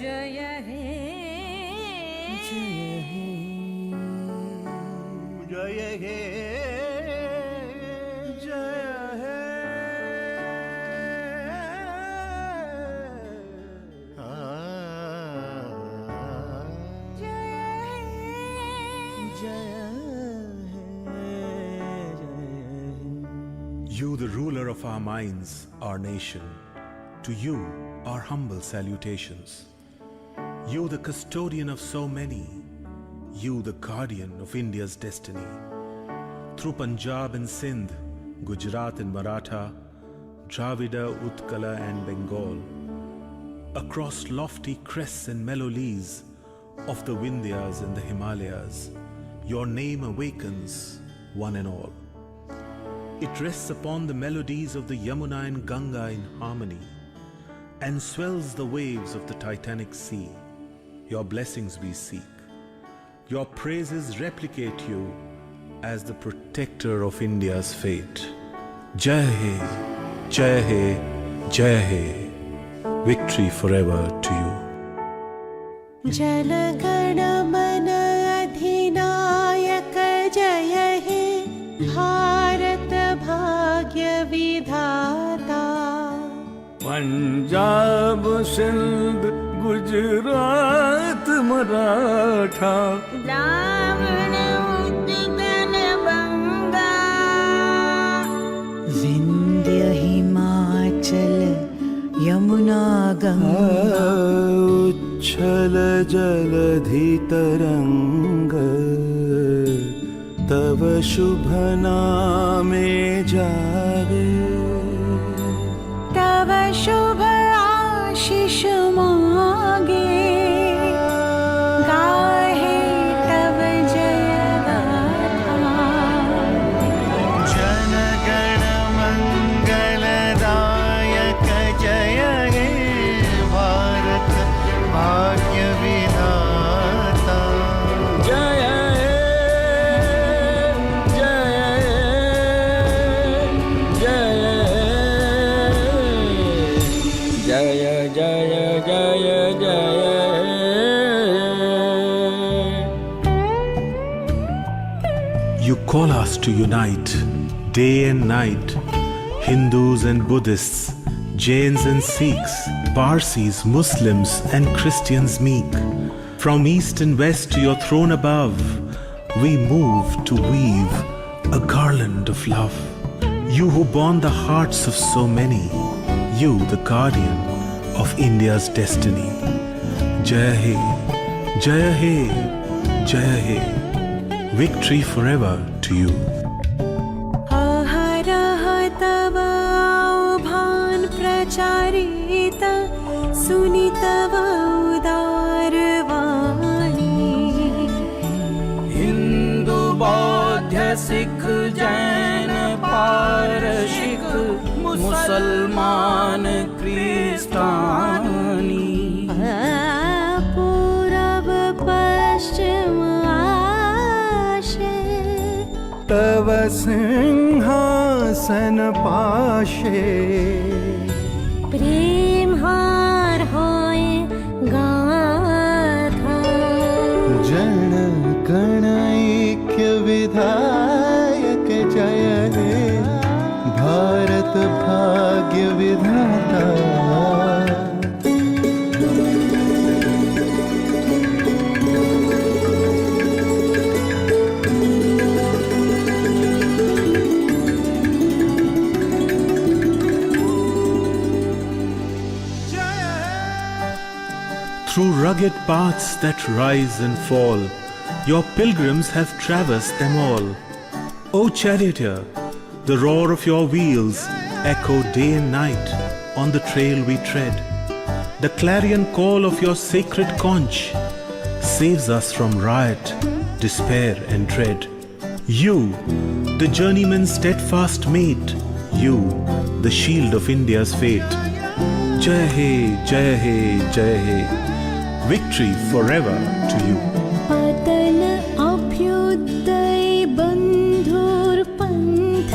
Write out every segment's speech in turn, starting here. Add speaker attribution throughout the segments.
Speaker 1: जय हे जय हे
Speaker 2: जय हे जय हे
Speaker 3: You, the ruler of our minds, our nation, to you, our humble salutations. You, the custodian of so many, you, the guardian of India's destiny. Through Punjab and Sindh, Gujarat and Maratha, Dravida, Utkala and Bengal, across lofty crests and melodies of the Vindhyas and the Himalayas, your name awakens one and all. It rests upon the melodies of the Yamuna and Ganga in harmony and swells the waves of the Titanic Sea. Your blessings we seek. Your praises replicate you as the protector of India's fate. Jai He, Jai He, Jai He. Victory forever to you.
Speaker 1: Jana Gana मन अधिनायक जय हे भारत भाग्य विधाता
Speaker 2: पंजाब सिंध गुजरात मराठा
Speaker 1: ब्राह्मण उत्कल बंगा विंध्य हिमाचल यमुना गंगा
Speaker 2: उच्छल जलधि तरंग तव शुभ नामे जागे
Speaker 1: तव शुभ आशीष मांगे गाहे तव जय गाथा
Speaker 2: जन गण मंगलदायक जय हे भारत भाग्य विधाता जय हे जय हे जय जय जय जय
Speaker 3: You call us to unite, day and night, Hindus and Buddhists, Jains and Sikhs, Parsis, Muslims and Christians meek. From east and west to your throne above, we move to weave a garland of love. You who bond the hearts of so many, you the guardian of India's destiny. Jai He, Jai He, Jai He. Victory forever to you.
Speaker 1: अहरह तव आह्वान प्रचारित सुनि तव उदार वाणी
Speaker 2: हिंदू बौद्ध सिख जैन पारसिक मुसलमान क्रिस्तानी
Speaker 1: पूरब पश्चिम आशे
Speaker 2: तव सिंहासन पाशे
Speaker 1: प्रेम हार होए गाथा
Speaker 2: जन गण ऐक्य विधायक जय हे भारत भाग्य विधाता
Speaker 3: Through rugged paths that rise and fall, your pilgrims have traversed them all. O charioteer, the roar of your wheels echo day and night on the trail we tread. The clarion call of your sacred conch saves us from riot, despair and dread. You, the journeyman's steadfast mate, you, the shield of India's fate. Jai He, Jai He, Jai He. Victory forever to you.
Speaker 1: पतन अभ्युदय बंधुर पंथ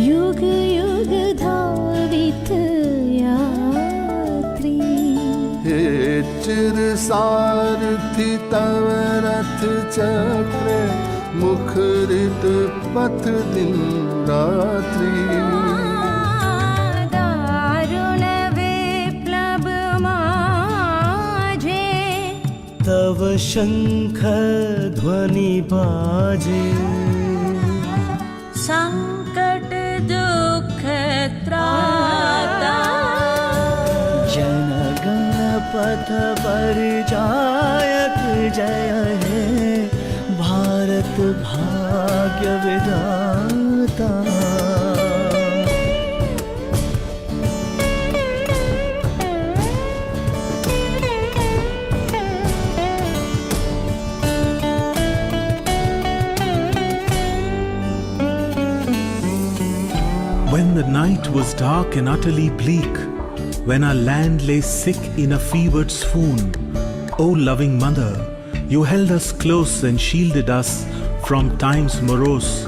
Speaker 1: युग युग धावित यात्री
Speaker 2: चिर सारथि तव रथ चक्र मुखरित पथ दिन रात्रि
Speaker 1: दारुण विप्लव माझे
Speaker 4: तव शंख ध्वनि बाजे
Speaker 1: संकट दुख त्राता
Speaker 4: जन गण पथ परिचायक जय हे भारत भाग्य विधाता
Speaker 3: When the night was dark and utterly bleak, when our land lay sick in a fevered swoon, O loving Mother, you held us close and shielded us from time's morose.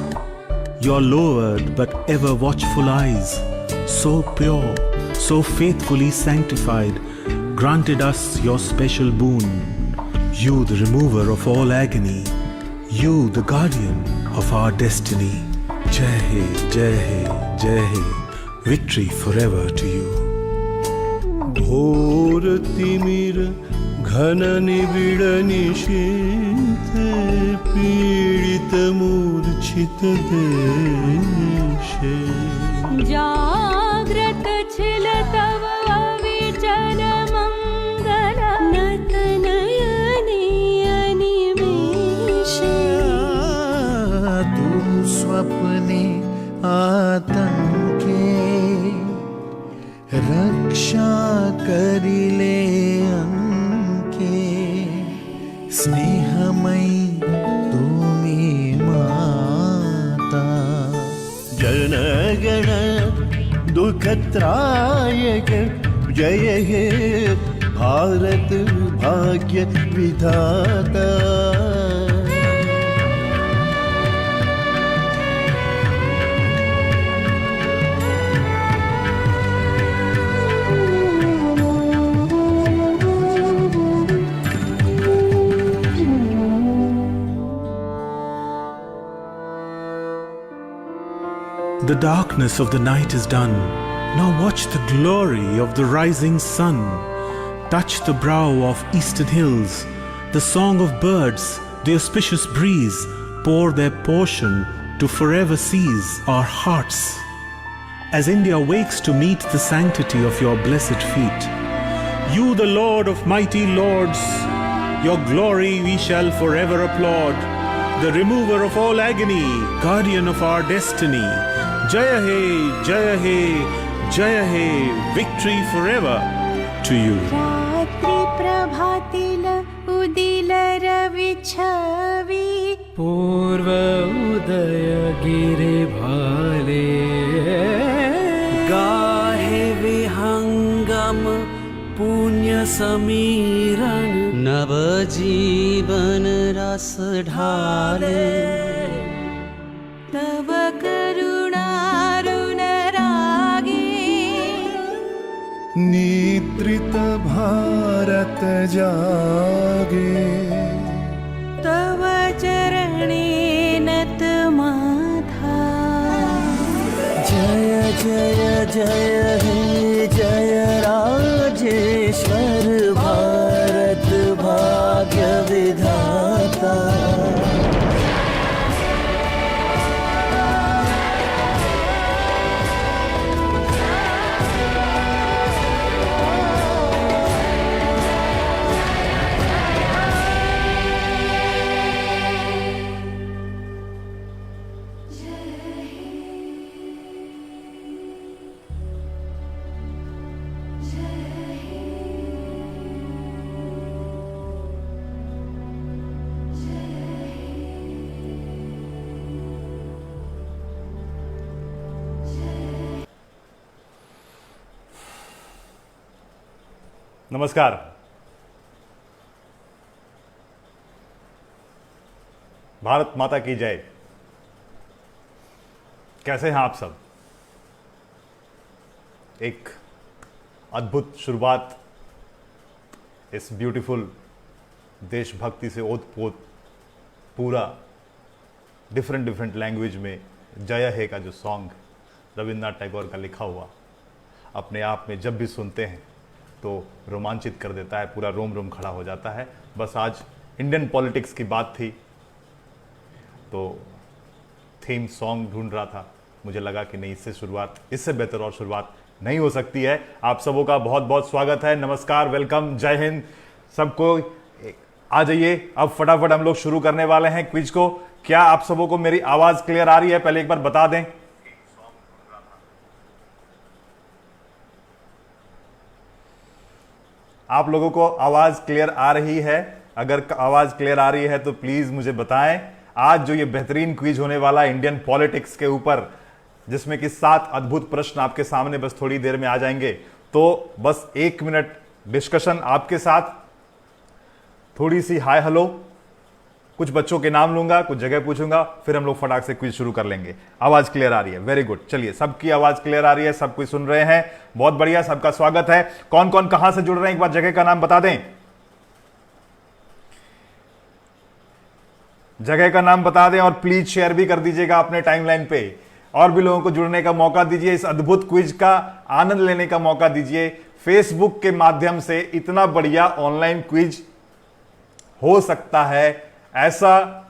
Speaker 3: Your lowered but ever watchful eyes, so pure, so faithfully sanctified, granted us your special boon. You, the remover of all agony, you, the guardian of our destiny. Jai He, Jai He, Jai He, victory forever to you.
Speaker 2: घोर तिमिर घन निबिड़ निशीथ पीड़ित मूर्छित देशे
Speaker 1: जाग्रत छिल तव अविचल मंगल नत नयने अनिमेषे
Speaker 4: तू स्वप्ने आतंके रक्षा करिले अंके स्नेहमयी तुमी माता
Speaker 2: जन गण दुखत्रायक जय हे भारत भाग्य विधाता
Speaker 3: The darkness of the night is done. Now watch the glory of the rising sun. Touch the brow of eastern hills. The song of birds, the auspicious breeze, pour their portion to forever seize our hearts. As India wakes to meet the sanctity of your blessed feet, you, the Lord of mighty lords, your glory we shall forever applaud. The remover of all agony, guardian of our destiny. Jaya He, Jaya He, Jaya He, victory forever to you.
Speaker 1: रात्रि प्रभातिल उदिल रवि छवि
Speaker 4: पूर्व उदय गिरि भाले गाहे विहंगम पुण्य समीरण नव जीवन रस ढाले
Speaker 1: तव करुणारुण रागे
Speaker 2: निद्रित भारत जागे
Speaker 1: तव चरणे नत माथा
Speaker 4: जय जय जय हे जय राजेश्वर भारत भाग्य विधाता
Speaker 5: नमस्कार। भारत माता की जय। कैसे हैं आप सब? एक अद्भुत शुरुआत इस ब्यूटीफुल देशभक्ति से ओतप्रोत पूरा डिफरेंट लैंग्वेज में जय हे का जो सॉन्ग रविन्द्रनाथ टैगोर का लिखा हुआ अपने आप में जब भी सुनते हैं तो रोमांचित कर देता है, पूरा रोम रोम खड़ा हो जाता है। बस आज इंडियन पॉलिटिक्स की बात थी तो थीम सॉन्ग ढूंढ रहा था, मुझे लगा कि नहीं, इससे बेहतर और शुरुआत नहीं हो सकती है। आप सबों का बहुत बहुत स्वागत है, नमस्कार, वेलकम, जय हिंद सबको। आ जाइए, अब फटाफट हम लोग शुरू करने वाले हैं क्विज को। क्या आप सबों को मेरी आवाज क्लियर आ रही है? पहले एक बार बता दें। आप लोगों को आवाज क्लियर आ रही है? अगर आवाज क्लियर आ रही है तो प्लीज मुझे बताएं। आज जो ये बेहतरीन क्विज होने वाला है इंडियन पॉलिटिक्स के ऊपर, जिसमें कि 7 अद्भुत प्रश्न आपके सामने बस थोड़ी देर में आ जाएंगे, तो बस 1 मिनट डिस्कशन आपके साथ, थोड़ी सी हाय हेलो, कुछ बच्चों के नाम लूंगा, कुछ जगह पूछूंगा, फिर हम लोग फटाक से क्विज शुरू कर लेंगे। आवाज क्लियर आ रही है? Very good. चलिए, सबकी आवाज क्लियर आ रही है, सब कुछ सुन रहे हैं, बहुत बढ़िया, सबका स्वागत है। कौन कौन कहां से जुड़ रहे हैं एक बार जगह का नाम बता दें। जगह का नाम बता दें और प्लीज शेयर भी कर दीजिएगा अपने टाइमलाइन पे, और भी लोगों को जुड़ने का मौका दीजिए, इस अद्भुत क्विज का आनंद लेने का मौका दीजिए। फेसबुक के माध्यम से इतना बढ़िया ऑनलाइन क्विज हो सकता है, ऐसा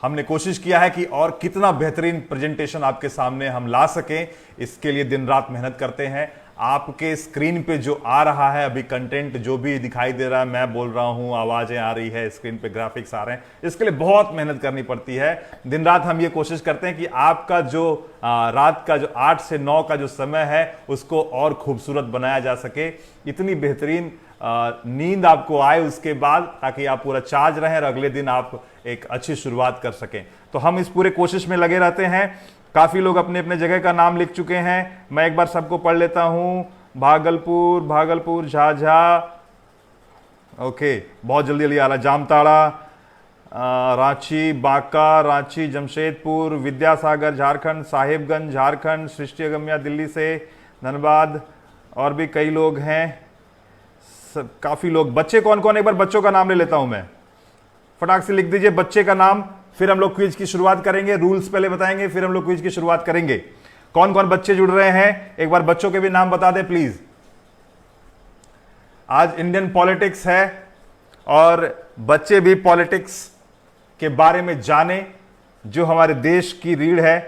Speaker 5: हमने कोशिश किया है कि और कितना बेहतरीन प्रेजेंटेशन आपके सामने हम ला सकें, इसके लिए दिन रात मेहनत करते हैं। आपके स्क्रीन पे जो आ रहा है अभी कंटेंट, जो भी दिखाई दे रहा है, मैं बोल रहा हूं, आवाजें आ रही है, स्क्रीन पे ग्राफिक्स आ रहे हैं, इसके लिए बहुत मेहनत करनी पड़ती है। दिन रात हम ये कोशिश करते हैं कि आपका जो रात का जो 8 से 9 का जो समय है उसको और खूबसूरत बनाया जा सके, इतनी बेहतरीन नींद आपको आए उसके बाद, ताकि आप पूरा चार्ज रहें और अगले दिन आप एक अच्छी शुरुआत कर सकें। तो हम इस पूरे कोशिश में लगे रहते हैं। काफी लोग अपने अपने जगह का नाम लिख चुके हैं, मैं एक बार सबको पढ़ लेता हूं। भागलपुर, झाझा, ओके, बहुत जल्दी जल्दी आ रहा। जामताड़ा, रांची, बांका, रांची, जमशेदपुर, विद्यासागर झारखंड, साहिबगंज झारखंड, सृष्टि अगम्या दिल्ली से, धनबाद, और भी कई लोग हैं, काफी लोग। बच्चे कौन कौन, एक बार बच्चों का नाम ले लेता हूं मैं, फटाक से लिख दीजिए बच्चे का नाम, फिर हम लोग क्विज की शुरुआत करेंगे। रूल्स पहले बताएंगे, फिर हम लोग क्विज की शुरुआत करेंगे। कौन कौन बच्चे जुड़ रहे हैं, एक बार बच्चों के भी नाम बता दें प्लीज। आज इंडियन पॉलिटिक्स है और बच्चे भी पॉलिटिक्स के बारे में जाने, जो हमारे देश की रीढ़ है।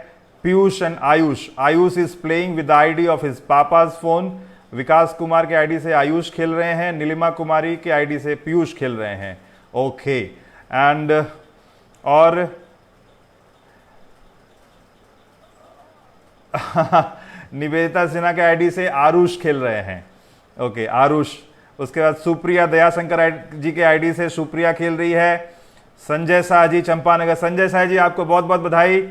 Speaker 5: Piyush and Ayush is playing with the ID of his papa's phone. Vikas Kumar के आईडी से आयुष खेल रहे हैं, नीलिमा कुमारी के आईडी से पीयूष खेल रहे हैं, ओके। एंड और निवेदिता सिन्हा के आईडी से आरुष खेल रहे हैं, ओके, आरुष। उसके बाद सुप्रिया दयाशंकर जी के आईडी से सुप्रिया खेल रही है। संजय शाह जी चंपानगर, संजय शाह जी आपको बहुत बहुत बधाई।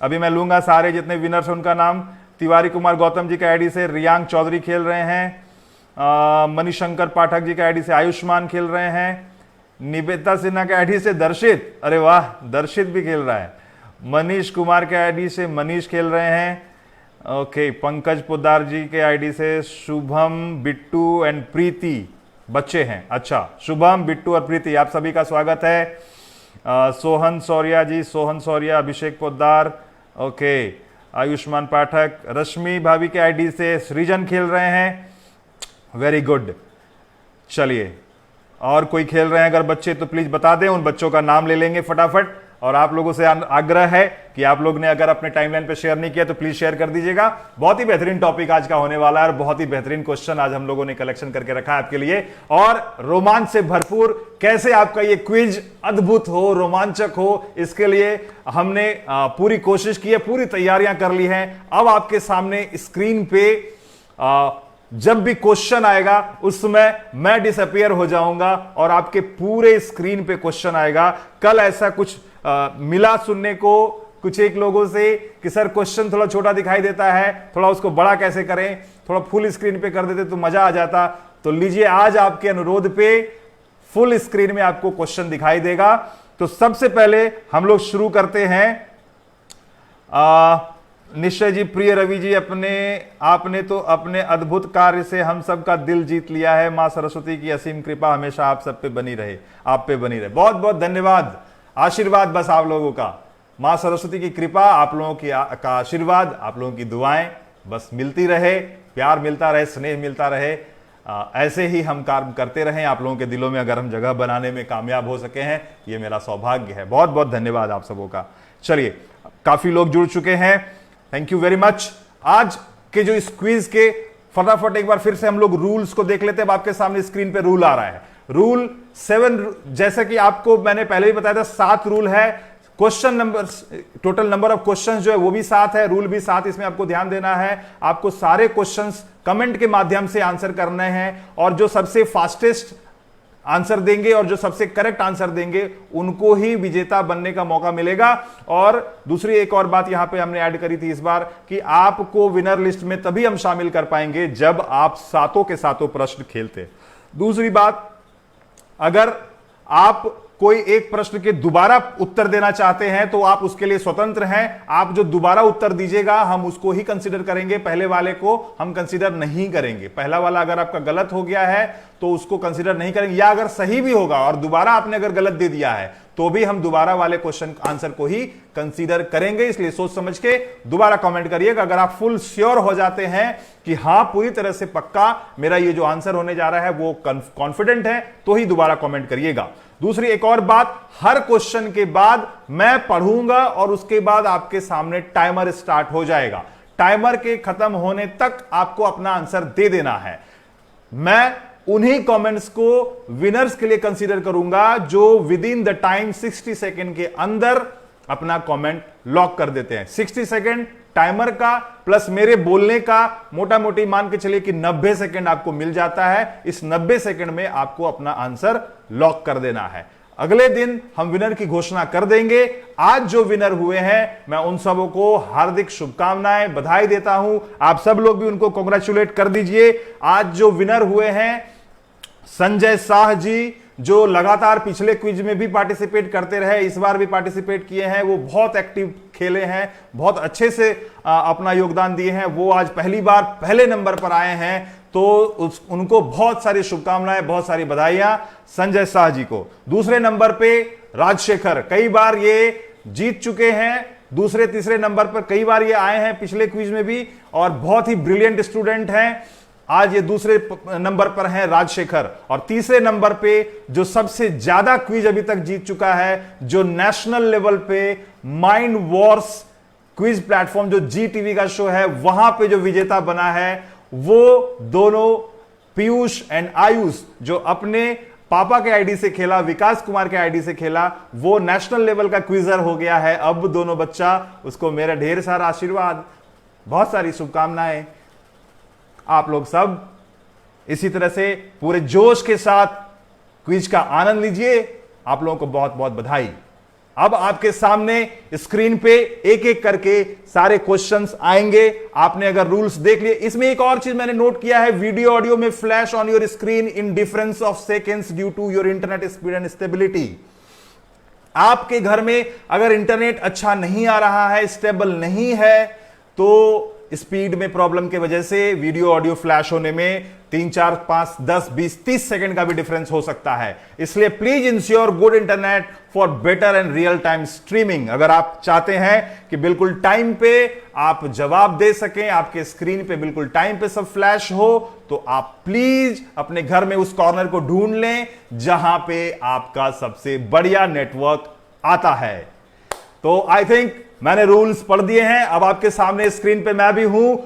Speaker 5: अभी मैं लूंगा सारे जितने विनर्स उनका नाम। तिवारी कुमार गौतम जी के आईडी से रियांग चौधरी खेल रहे हैं। मणिशंकर पाठक जी के आईडी से आयुष्मान खेल रहे हैं। निवेदिता सिन्हा के आईडी से दर्शित, अरे वाह, दर्शित भी खेल रहा है। मनीष कुमार के आईडी से मनीष खेल रहे हैं, ओके। पंकज पोद्दार जी के आईडी से शुभम, बिट्टू एंड प्रीति बच्चे हैं, अच्छा। शुभम, बिट्टू और प्रीति, आप सभी का स्वागत है। सोहन सौर्या जी, सोहन सौर्या, अभिषेक पोद्दार, ओके। आयुष्मान पाठक, रश्मि भाभी के आईडी से सृजन खेल रहे हैं, वेरी गुड। चलिए, और कोई खेल रहे हैं अगर बच्चे तो प्लीज बता दें, उन बच्चों का नाम ले लेंगे फटाफट। और आप लोगों से आग्रह है कि आप लोग ने अगर अपने टाइमलाइन पे शेयर नहीं किया तो प्लीज शेयर कर दीजिएगा। बहुत ही बेहतरीन टॉपिक आज का होने वाला है और बहुत ही बेहतरीन क्वेश्चन आज हम लोगों ने कलेक्शन करके रखा है आपके लिए, और रोमांच से भरपूर। कैसे आपका ये क्विज अद्भुत हो, रोमांचक हो, इसके लिए हमने पूरी कोशिश की है, पूरी तैयारियां कर ली हैं। अब आपके सामने स्क्रीन पे जब भी क्वेश्चन आएगा उस समय मैं डिसअपियर हो जाऊंगा और आपके पूरे स्क्रीन पे क्वेश्चन आएगा। कल ऐसा कुछ मिला सुनने को कुछ एक लोगों से कि सर क्वेश्चन थोड़ा छोटा दिखाई देता है, थोड़ा उसको बड़ा कैसे करें, थोड़ा फुल स्क्रीन पे कर देते तो मजा आ जाता। तो लीजिए, आज आपके अनुरोध पे फुल स्क्रीन में आपको क्वेश्चन दिखाई देगा। तो सबसे पहले हम लोग शुरू करते हैं निश्चय जी, प्रिय रवि जी, आपने तो अपने अद्भुत कार्य से हम सबका दिल जीत लिया है। मां सरस्वती की असीम कृपा हमेशा आप सब पे बनी रहे, आप पे बनी रहे। बहुत बहुत धन्यवाद, आशीर्वाद बस आप लोगों का, मां सरस्वती की कृपा, आप लोगों की का आशीर्वाद, आप लोगों की दुआएं बस मिलती रहे, प्यार मिलता रहे, स्नेह मिलता रहे। ऐसे ही हम कार्य करते रहें, आप लोगों के दिलों में अगर हम जगह बनाने में कामयाब हो सके हैं, ये मेरा सौभाग्य है। बहुत बहुत धन्यवाद आप सबों का। चलिए, काफी लोग जुड़ चुके हैं, थैंक यू वेरी मच। आज के जो इस क्विज के फटाफट एक बार फिर से हम लोग रूल्स को देख लेते हैं। अब आपके सामने स्क्रीन पे रूल आ रहा है। रूल 7, जैसे कि आपको मैंने पहले ही बताया था, 7 रूल है। Question number, total number of questions जो है वो भी 7 है, रूल भी 7। इसमें आपको ध्यान देना है, आपको सारे क्वेश्चंस कमेंट के माध्यम से आंसर करने हैं, और जो सबसे फास्टेस्ट आंसर देंगे और जो सबसे करेक्ट आंसर देंगे उनको ही विजेता बनने का मौका मिलेगा। और दूसरी एक और बात यहां पे हमने ऐड करी थी इस बार, कि आपको विनर लिस्ट में तभी हम शामिल कर पाएंगे जब आप सातों के सातों प्रश्न खेलते। दूसरी बात, अगर आप कोई एक प्रश्न के दोबारा उत्तर देना चाहते हैं तो आप उसके लिए स्वतंत्र हैं। आप जो दोबारा उत्तर दीजिएगा हम उसको ही कंसीडर करेंगे, पहले वाले को हम कंसीडर नहीं करेंगे। पहला वाला अगर आपका गलत हो गया है तो उसको कंसीडर नहीं करेंगे, या अगर सही भी होगा और दोबारा आपने अगर गलत दे दिया है तो भी हम दोबारा वाले क्वेश्चन आंसर को ही कंसीडर करेंगे। इसलिए सोच समझ के दोबारा कमेंट करिएगा। अगर आप फुल श्योर हो जाते हैं कि हां पूरी तरह से पक्का मेरा ये जो आंसर होने जा रहा है वो कॉन्फिडेंट है, तो ही दोबारा कमेंट करिएगा। दूसरी एक और बात, हर क्वेश्चन के बाद मैं पढ़ूंगा और उसके बाद आपके सामने टाइमर स्टार्ट हो जाएगा। टाइमर के खत्म होने तक आपको अपना आंसर दे देना है। मैं उन्हीं कमेंट्स को विनर्स के लिए कंसीडर करूंगा जो with in the time 60 second के अंदर अपना कमेंट लॉक कर देते हैं। 60 सेकेंड टाइमर का प्लस मेरे बोलने का, मोटा मोटी मान के चलिए कि 90 सेकेंड आपको मिल जाता है। इस 90 सेकेंड में आपको अपना आंसर लॉक कर देना है। अगले दिन हम विनर की घोषणा कर देंगे। आज जो विनर हुए हैं मैं उन सबों को हार्दिक शुभकामनाएं, बधाई देता हूं। आप सब लोग भी उनको कांग्रेचुलेट कर दीजिए। आज जो विनर हुए हैं संजय शाह जी, जो लगातार पिछले क्विज में भी पार्टिसिपेट करते रहे, इस बार भी पार्टिसिपेट किए हैं, वो बहुत एक्टिव खेले हैं, बहुत अच्छे से अपना योगदान दिए हैं। वो आज पहली बार पहले नंबर पर आए हैं, तो उनको बहुत सारी शुभकामनाएं, बहुत सारी बधाइयां संजय शाह जी को। दूसरे नंबर पे राजशेखर, कई बार ये जीत चुके हैं, दूसरे तीसरे नंबर पर कई बार ये आए हैं पिछले क्विज में भी, और बहुत ही ब्रिलियंट स्टूडेंट हैं। आज ये दूसरे नंबर पर हैं राजशेखर। और तीसरे नंबर पे जो सबसे ज्यादा क्विज अभी तक जीत चुका है, जो नेशनल लेवल पे माइंड वॉर्स क्विज प्लेटफॉर्म जो जी टीवी का शो है वहां पे जो विजेता बना है, वो दोनों पीयूष एंड आयुष, जो अपने पापा के आईडी से खेला, विकास कुमार के आईडी से खेला, वो नेशनल लेवल का क्विजर हो गया है। अब दोनों बच्चा, उसको मेरा ढेर सारा आशीर्वाद, बहुत सारी शुभकामनाएं। आप लोग सब इसी तरह से पूरे जोश के साथ क्विज का आनंद लीजिए। आप लोगों को बहुत बहुत बधाई। अब आपके सामने स्क्रीन पे एक एक करके सारे क्वेश्चंस आएंगे। आपने अगर रूल्स देख लिए, इसमें एक और चीज मैंने नोट किया है, वीडियो ऑडियो में flash on your screen in difference of seconds due to your internet speed and stability. आपके घर में अगर इंटरनेट अच्छा नहीं आ रहा है, स्टेबल नहीं है, तो स्पीड में प्रॉब्लम के वजह से वीडियो ऑडियो फ्लैश होने में 3, 4, 5, 10, 20, 30 सेकंड का भी डिफरेंस हो सकता है। इसलिए please ensure good internet for better and real time streaming. अगर आप चाहते हैं कि बिल्कुल टाइम पे आप जवाब दे सकें, आपके स्क्रीन पे बिल्कुल टाइम पे सब फ्लैश हो, तो आप प्लीज अपने घर में उस कॉर्नर को ढूंढ लें जहां पे आपका सबसे बढ़िया नेटवर्क आता है। तो आई थिंक मैंने रूल्स पढ़ दिए हैं। अब आपके सामने स्क्रीन पे मैं भी हूं।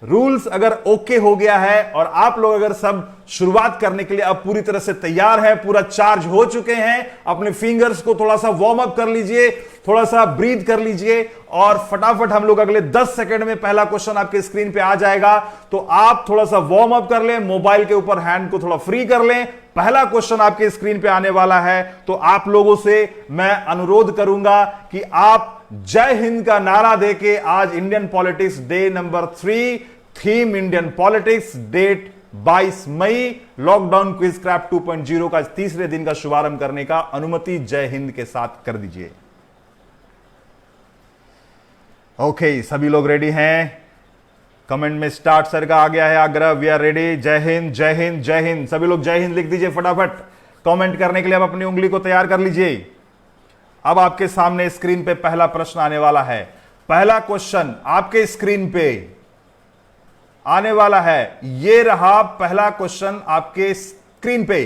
Speaker 5: रूल्स अगर ओके हो गया है और आप लोग अगर सब शुरुआत करने के लिए अब पूरी तरह से तैयार हैं, पूरा चार्ज हो चुके हैं, अपने फिंगर्स को थोड़ा सा वार्म अप कर लीजिए, थोड़ा सा ब्रीथ कर लीजिए, और फटाफट हम लोग अगले 10 सेकंड में पहला क्वेश्चन आपके स्क्रीन पे आ जाएगा। तो आप थोड़ा सा वार्म अप कर लें, मोबाइल के ऊपर हैंड को थोड़ा फ्री कर लें। पहला क्वेश्चन आपके स्क्रीन पे आने वाला है। तो आप लोगों से मैं अनुरोध करूंगा कि आप जय हिंद का नारा देके आज Indian politics day number 3, theme Indian politics, date 22 मई, लॉकडाउन क्विज क्रैफ्ट 2.0 का तीसरे दिन का शुभारंभ करने का अनुमति जय हिंद के साथ कर दीजिए। ओके, सभी लोग रेडी हैं? कमेंट में स्टार्ट सर का आ गया है आग्रह। We are ready. जय हिंद, जय हिंद, जय हिंद। सभी लोग जय हिंद लिख दीजिए फटाफट। कमेंट करने के लिए आप अपनी उंगली को तैयार कर लीजिए। अब आपके सामने स्क्रीन पे पहला प्रश्न आने वाला है। पहला क्वेश्चन आपके स्क्रीन पे आने वाला है। ये रहा पहला क्वेश्चन आपके स्क्रीन पे।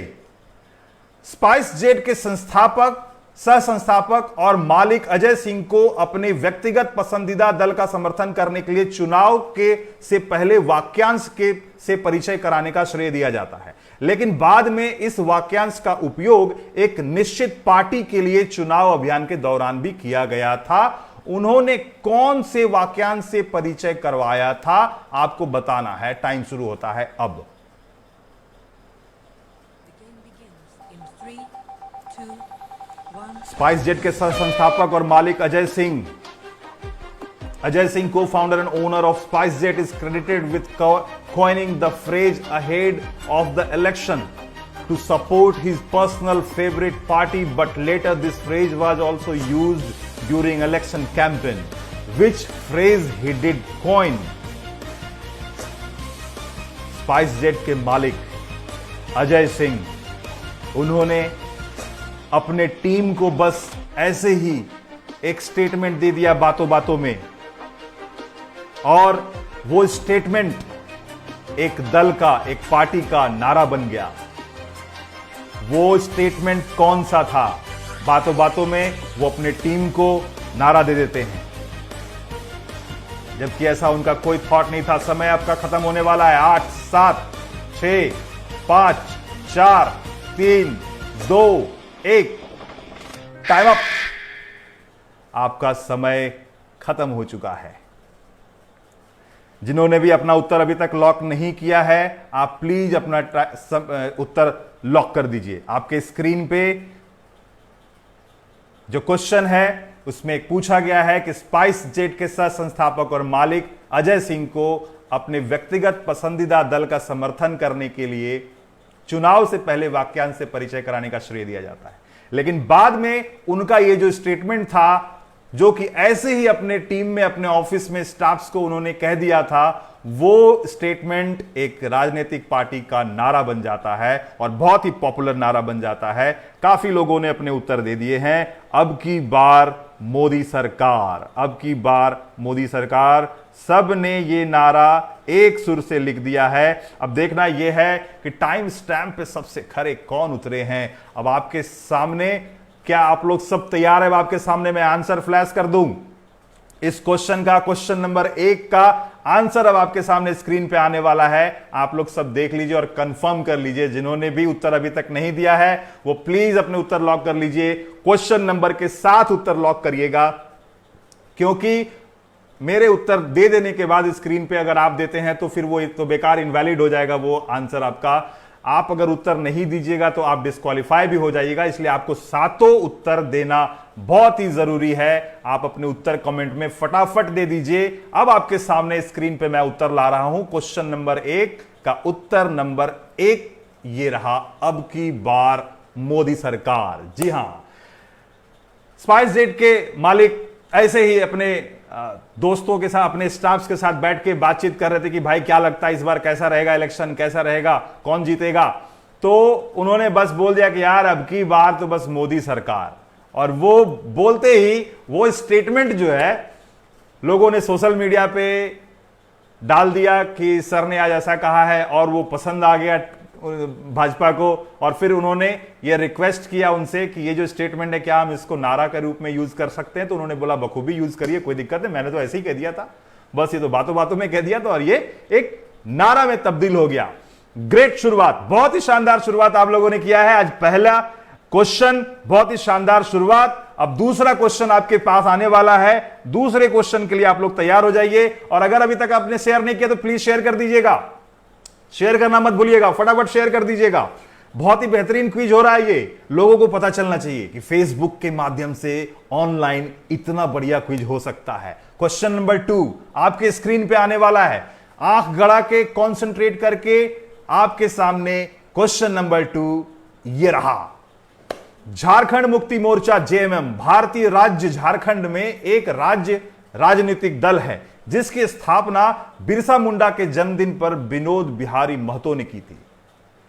Speaker 5: स्पाइस जेट के संस्थापक, सह संस्थापक और मालिक अजय सिंह को अपने व्यक्तिगत पसंदीदा दल का समर्थन करने के लिए चुनाव के से पहले वाक्यांश के से परिचय कराने का श्रेय दिया जाता है, लेकिन बाद में इस वाक्यांश का उपयोग एक निश्चित पार्टी के लिए चुनाव अभियान के दौरान भी किया गया था। उन्होंने कौन से वाक्यांश से परिचय करवाया था, आपको बताना है। टाइम शुरू होता है अब। स्पाइस जेट के सह संस्थापक और मालिक Ajay Singh, co-founder and owner of SpiceJet, is credited with coining the phrase ahead of the election to support his personal favorite party, but later this phrase was also used during election campaign. Which phrase he did coin? SpiceJet के मालिक अजय सिंह, उन्होंने अपने team को बस ऐसे ही एक statement दे दिया बातों बातों में, और वो स्टेटमेंट एक दल का, एक पार्टी का नारा बन गया। वो स्टेटमेंट कौन सा था? बातों बातों में वो अपने टीम को नारा दे देते हैं, जबकि ऐसा उनका कोई थॉट नहीं था। समय आपका खत्म होने वाला है। 8, 7, 6, 5, 4, 3, 2, 1। Time up. आपका समय खत्म हो चुका है। जिन्होंने भी अपना उत्तर अभी तक लॉक नहीं किया है, आप प्लीज अपना उत्तर लॉक कर दीजिए। आपके स्क्रीन पे जो क्वेश्चन है उसमें एक पूछा गया है कि स्पाइस जेट के सह संस्थापक और मालिक अजय सिंह को अपने व्यक्तिगत पसंदीदा दल का समर्थन करने के लिए चुनाव से पहले वाक्यांश से परिचय कराने का श्रेय दिया जाता है, लेकिन बाद में उनका यह जो स्टेटमेंट था, जो कि ऐसे ही अपने टीम में, अपने ऑफिस में स्टाफ्स को उन्होंने कह दिया था, वो स्टेटमेंट एक राजनीतिक पार्टी का नारा बन जाता है और बहुत ही पॉपुलर नारा बन जाता है। काफी लोगों ने अपने उत्तर दे दिए हैं। अब की बार मोदी सरकार, अब की बार मोदी सरकार, सब ने ये नारा एक सुर से लिख दिया है। अब देखना यह है कि टाइम स्टैम्प पे सबसे खरे कौन उतरे हैं। अब आपके सामने, क्या आप लोग सब तैयार है? आपके सामने मैं आंसर फ्लैश कर दूं इस क्वेश्चन का। क्वेश्चन नंबर 1 का आंसर अब आपके सामने स्क्रीन पे आने वाला है। आप लोग सब देख लीजिए और कंफर्म कर लीजिए। जिन्होंने भी उत्तर अभी तक नहीं दिया है वो प्लीज अपने उत्तर लॉक कर लीजिए। क्वेश्चन नंबर के साथ उत्तर लॉक करिएगा, क्योंकि मेरे उत्तर दे देने के बाद स्क्रीन पे अगर आप देते हैं तो फिर वो तो बेकार, इनवैलिड हो जाएगा वो आंसर आपका। आप अगर उत्तर नहीं दीजिएगा तो आप डिस्क्वालीफाई भी हो जाइएगा, इसलिए आपको सातों उत्तर देना बहुत ही जरूरी है। आप अपने उत्तर कमेंट में फटाफट दे दीजिए। अब आपके सामने स्क्रीन पे मैं उत्तर ला रहा हूं। क्वेश्चन नंबर 1 का उत्तर नंबर 1 ये रहा, अब की बार मोदी सरकार। जी हां, स्पाइस जेट के मालिक ऐसे ही अपने दोस्तों के साथ, अपने स्टाफ्स के साथ बैठ के बातचीत कर रहे थे कि भाई क्या लगता है इस बार कैसा रहेगा इलेक्शन, कैसा रहेगा, कौन जीतेगा। तो उन्होंने बस बोल दिया कि यार अब की बार तो बस मोदी सरकार। और वो बोलते ही वो स्टेटमेंट जो है लोगों ने सोशल मीडिया पे डाल दिया कि सर ने आज ऐसा कहा है, और वो पसंद आ गया भाजपा को। और फिर उन्होंने ये रिक्वेस्ट किया उनसे कि ये जो स्टेटमेंट है क्या हम इसको नारा के रूप में यूज कर सकते हैं, तो उन्होंने बोला बखूबी यूज करिए, कोई दिक्कत नहीं, मैंने तो ऐसे ही कह दिया था, बस ये तो बातों बातों में कह दिया था और ये एक नारा में तब्दील हो गया। ग्रेट शुरुआत, बहुत ही शानदार शुरुआत आप लोगों ने किया है। आज पहला क्वेश्चन, बहुत ही शानदार शुरुआत। अब दूसरा क्वेश्चन आपके पास आने वाला है। दूसरे क्वेश्चन के लिए आप लोग तैयार हो जाइए, और अगर अभी तक आपने शेयर नहीं किया तो प्लीज शेयर कर दीजिएगा। शेयर करना मत भूलिएगा, फटाफट शेयर कर दीजिएगा। बहुत ही बेहतरीन क्विज हो रहा है ये, लोगों को पता चलना चाहिए कि फेसबुक के माध्यम से ऑनलाइन इतना बढ़िया क्विज हो सकता है। क्वेश्चन नंबर 2 आपके स्क्रीन पे आने वाला है। आंख गड़ा के कंसंट्रेट करके आपके सामने क्वेश्चन नंबर 2 ये रहा। झारखंड मुक्ति मोर्चा जेएमएम, भारतीय राज्य झारखंड में एक राज्य राजनीतिक दल है जिसकी स्थापना बिरसा मुंडा के जन्मदिन पर विनोद बिहारी महतो ने की थी।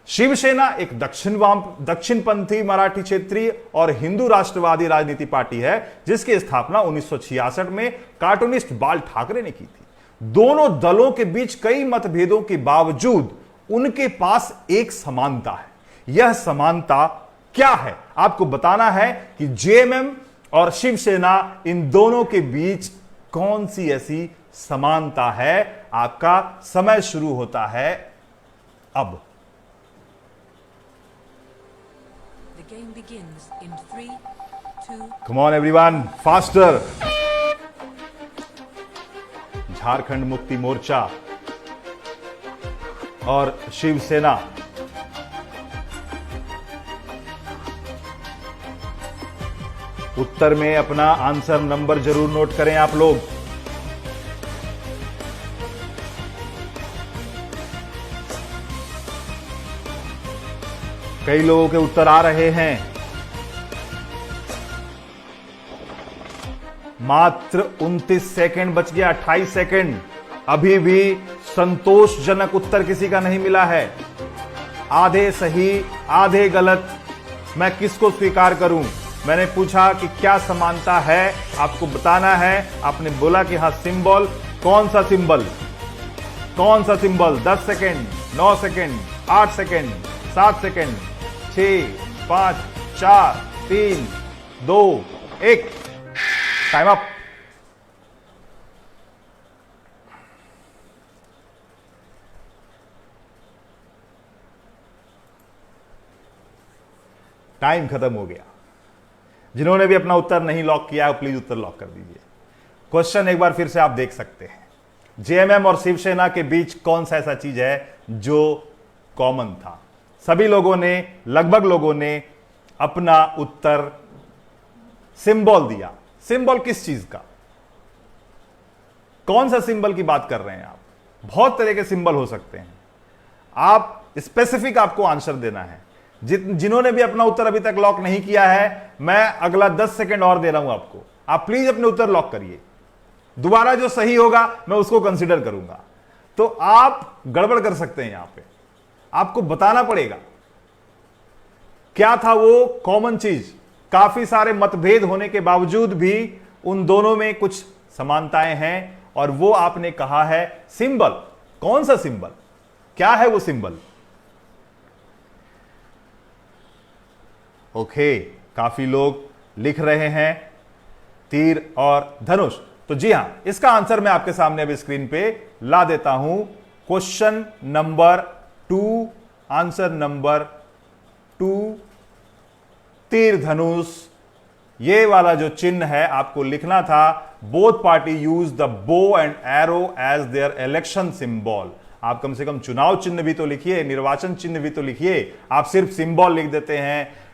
Speaker 5: शिवसेना एक दक्षिणपंथी मराठी क्षेत्रीय और हिंदू राष्ट्रवादी राजनीति पार्टी है जिसकी स्थापना 1966 में कार्टूनिस्ट बाल ठाकरे ने की थी। दोनों दलों के बीच कई मतभेदों के बावजूद उनके पास एक समानता है। यह समानता क्या है आपको बताना है कि जेएमएम और शिवसेना इन दोनों के बीच कौन सी ऐसी समानता है। आपका समय शुरू होता है अब।
Speaker 6: The game begins in 3, 2,
Speaker 5: Come on everyone, faster. Jharkhand Mukti Morcha और शिवसेना उत्तर में अपना आंसर नंबर जरूर नोट करें आप लोग। कई लोगों के उत्तर आ रहे हैं। मात्र 29 सेकंड बच गया, 28 सेकंड। अभी भी संतोषजनक उत्तर किसी का नहीं मिला है। आधे सही आधे गलत, मैं किसको स्वीकार करूं? मैंने पूछा कि क्या समानता है, आपको बताना है। आपने बोला कि हां सिंबल। कौन सा सिंबल? कौन सा symbol? 10 second, 9 second, 8 second, 7 second, 6, 5, 4, 3, 2, 1। Time up. Time खत्म हो गया। जिन्होंने भी अपना उत्तर नहीं लॉक किया प्लीज उत्तर लॉक कर दीजिए। क्वेश्चन एक बार फिर से आप देख सकते हैं। जेएमएम और शिवसेना के बीच कौन सा ऐसा चीज है जो कॉमन था? सभी लोगों ने, लगभग लोगों ने अपना उत्तर सिंबल दिया। सिंबल किस चीज का? कौन सा सिंबल की बात कर रहे हैं आप? बहुत तरह के सिंबल हो सकते हैं। आप स्पेसिफिक आपको आंसर देना है। जिन्होंने भी अपना उत्तर अभी तक लॉक नहीं किया है, मैं अगला 10 सेकंड और दे रहा हूं आपको। आप प्लीज अपने उत्तर लॉक करिए। दोबारा जो सही होगा मैं उसको कंसीडर करूंगा। तो आप गड़बड़ कर सकते हैं। यहां पे आपको बताना पड़ेगा क्या था वो कॉमन चीज। काफी सारे मतभेद होने के बावजूद भी उन दोनों में कुछ समानताएं हैं और वो आपने कहा है सिंबल। कौन सा सिंबल? क्या है वो सिंबल? ओके, काफी लोग लिख रहे हैं तीर और धनुष। तो जी हां, इसका आंसर मैं आपके सामने अभी स्क्रीन पे ला देता हूं। क्वेश्चन नंबर 2, आंसर नंबर 2, तीर धनुष। ये वाला जो चिन्ह है आपको लिखना था। Both party use the bow and arrow as their election symbol. आप कम से कम चुनाव चिन्ह भी तो लिखिए, निर्वाचन चिन्ह भी तो लिखिए। आप सिर्फ सिंबल लिख देते हैं,